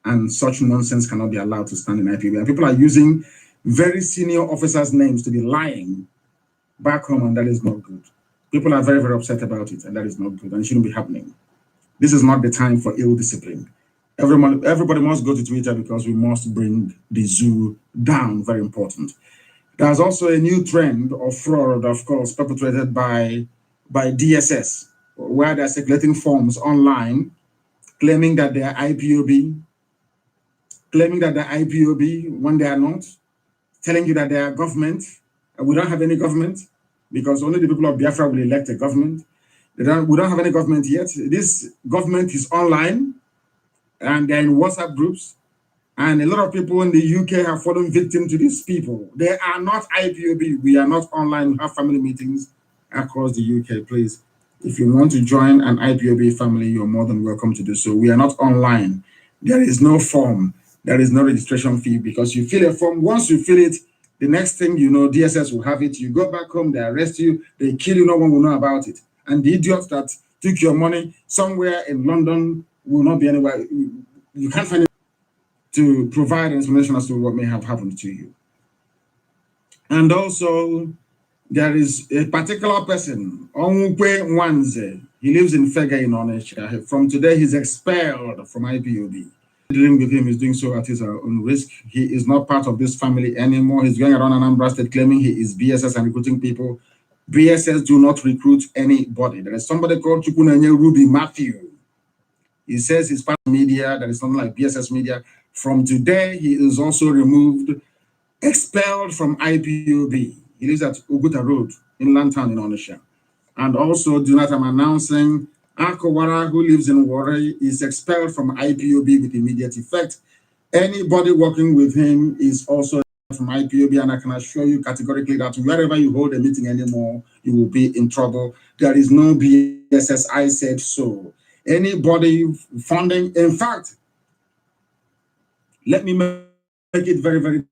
And such nonsense cannot be allowed to stand in IPOB. And people are using very senior officers' names to be lying back home, and that is not good. People are very, very upset about it, and that is not good, and it shouldn't be happening. This is not the time for ill discipline. Everybody must go to Twitter because we must bring the zoo down, very important. There's also a new trend of fraud, of course, perpetrated by DSS, where they're circulating forms online, claiming that they're IPOB, when they are not, telling you that they are government. We don't have any government because only the people of Biafra will elect a government. We don't have any government yet. This government is online and they're in WhatsApp groups. And a lot of people in the UK have fallen victim to these people. They are not IPOB. We are not online. We have family meetings across the UK, please. If you want to join an IPOB family, you're more than welcome to do so. We are not online. There is no form There is no registration fee because you fill a form. Once you fill it, the next thing you know, DSS will have it. You go back home, they arrest you, they kill you, no one will know about it. And the idiot that took your money somewhere in London will not be anywhere. You can't find it to provide information as to what may have happened to you. And also, there is a particular person, Onwukwe Nwanze. He lives in Fega in Onitsha. From today, he's expelled from IPOB. Dealing with him is doing so at his own risk. He is not part of this family anymore. He's going around Anambra State claiming he is BSS and recruiting people. BSS do not recruit anybody. There is somebody called Chukwunenye Ruby Matthew. He says he's part of media. There is something like BSS media. From today, he is also removed, expelled from IPOB. He lives at Uguta Road in Lantown in Onitsha. And also, tonight I'm announcing Akowara, who lives in Warri, is expelled from IPOB with immediate effect. Anybody working with him is also from IPOB, and I can assure you categorically that wherever you hold a meeting anymore, you will be in trouble. There is no BSS, I said so. Anybody funding, in fact, let me make it very, very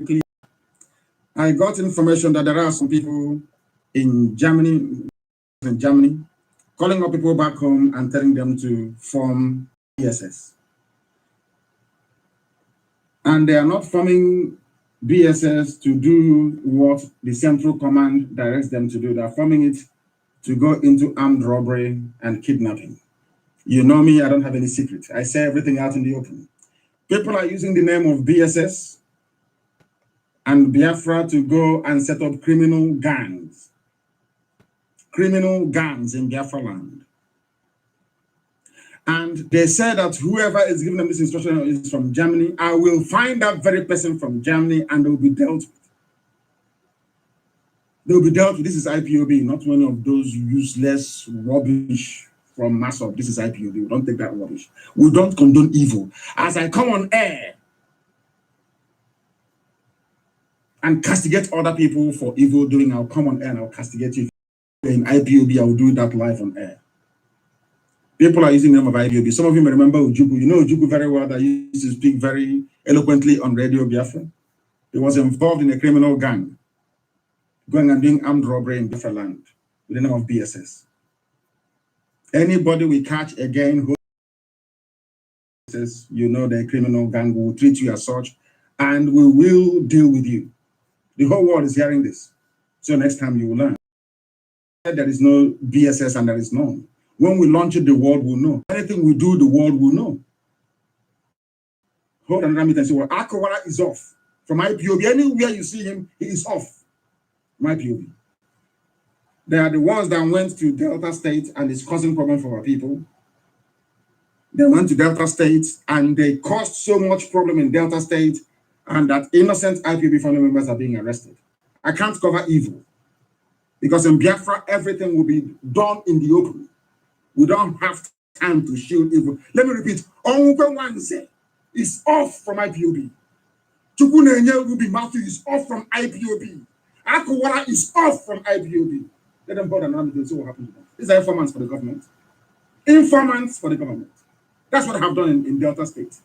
clear. I got information that there are some people in Germany, calling up people back home and telling them to form BSS. And they are not forming BSS to do what the Central Command directs them to do. They are forming it to go into armed robbery and kidnapping. You know me, I don't have any secret. I say everything out in the open. People are using the name of BSS and Biafra to go and set up criminal gangs in Biafra land. And they said that whoever is giving them this instruction is from Germany. I will find that very person from Germany and they will be dealt with. They will be dealt with. This is IPOB, not one of those useless rubbish from Massop. This is IPOB. We don't take that rubbish. We don't condone evil. As I come on air and castigate other people for evil doing, I'll come on air and I'll castigate you. In IPOB, I will do that live on air. People are using the name of IPOB. Some of you may remember Ujuku. You know Ujuku very well, that used to speak very eloquently on Radio Biafra. He was involved in a criminal gang, going and doing armed robbery in Biafra land with the name of BSS. Anybody we catch again who says, you know, the criminal gang will treat you as such, and we will deal with you. The whole world is hearing this. So next time you will learn. There is no BSS and there is none. When we launch it, the world will know. Anything we do, the world will know. Hold on, let me say, well, Akowara is off from IPOB. Anywhere you see him, he is off from IPOB. They are the ones that went to Delta State and it's causing problems for our people. They went to Delta State and they caused so much problem in Delta State and that innocent IPOB family members are being arrested. I can't cover evil because in Biafra, everything will be done in the open. We don't have time to shield evil. Let me repeat. Onwukwe Nwanze is off from IPOB. Chukwunenye Ruby Matthew is off from IPOB. Akowara is off from IPOB. Let them bother now and see what happens to them. These are informants for the government. Informants for the government. That's what I have done in Delta State.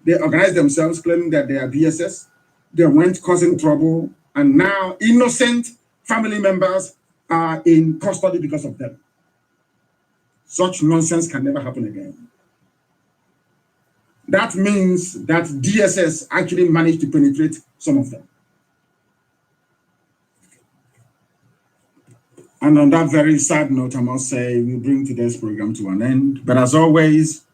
They organized themselves claiming that they are BSS. They went causing trouble. And now innocent family members are in custody because of them. Such nonsense can never happen again. That means that DSS actually managed to penetrate some of them. And on that very sad note, I must say, we bring today's program to an end. But as always,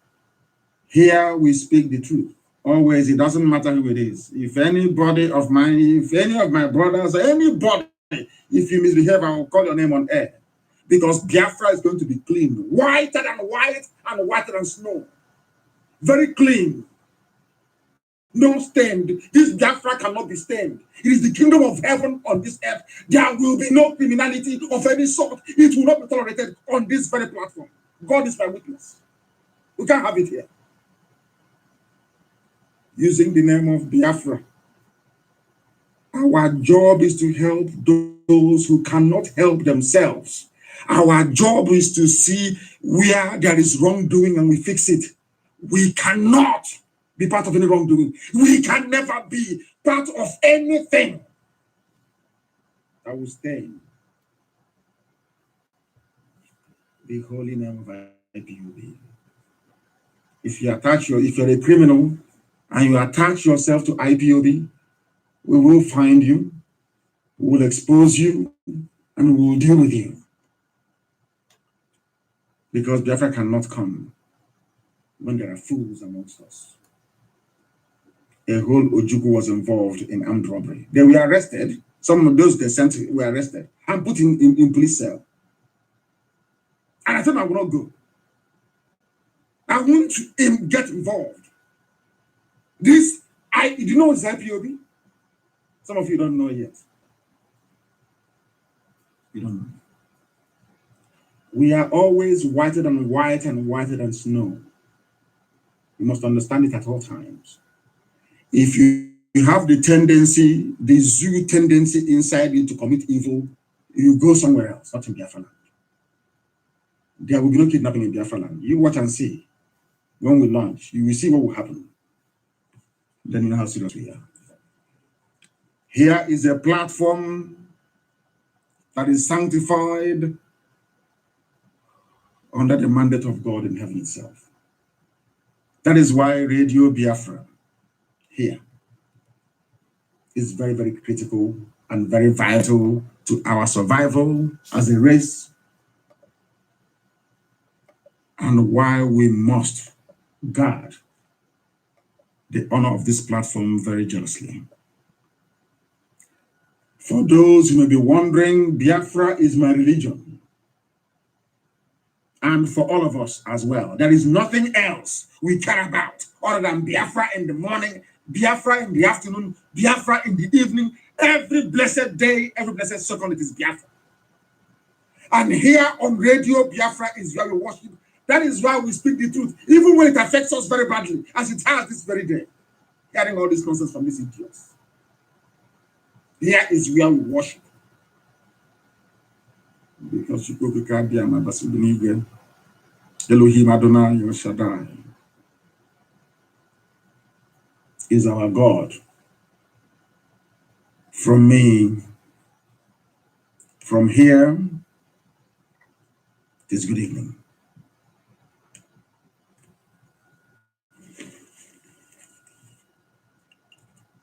here we speak the truth. Always, it doesn't matter who it is. If anybody of mine, if any of my brothers, anybody, if you misbehave, I will call your name on air. Because Biafra is going to be clean, whiter than white and whiter than snow. Very clean. No stained. This Biafra cannot be stained. It is the kingdom of heaven on this earth. There will be no criminality of any sort. It will not be tolerated on this very platform. God is my witness. We can't have it here. Using the name of Biafra. Our job is to help those who cannot help themselves. Our job is to see where there is wrongdoing and we fix it. We cannot be part of any wrongdoing. We can never be part of anything that will stain the holy name of IPOB. If you're a criminal and you attach yourself to IPOB, we will find you, we will expose you, and we will deal with you. Because Biafra cannot come when there are fools amongst us. A whole Ojukwu was involved in armed robbery. They were arrested. Some of those they sent were arrested and put in police cell. And I thought I would not go. I want to get involved. Do you know what's IPOB? Some of you don't know yet. You don't know. We are always whiter than white and whiter than snow. You must understand it at all times. If you have the tendency, the zoo tendency inside you to commit evil, you go somewhere else, not in Biafra land. There will be no kidnapping in Biafra land. You watch and see. When we launch, you will see what will happen. Then you know how serious we are. Here is a platform that is sanctified under the mandate of God in heaven itself. That is why Radio Biafra here is very, very critical and very vital to our survival as a race, and why we must guard the honor of this platform very jealously. For those who may be wondering, Biafra is my religion. And for all of us as well. There is nothing else we care about other than Biafra in the morning, Biafra in the afternoon, Biafra in the evening. Every blessed day, every blessed second, it is Biafra. And here on Radio Biafra is where we worship. That is why we speak the truth, even when it affects us very badly, as it has this very day. Hearing all this nonsense from these idiots. Here is where we worship. Because you go to Kabiama, Basudunigwe, Elohim Adonai, Yom Shaddai is our God. From me, from here, it is good evening.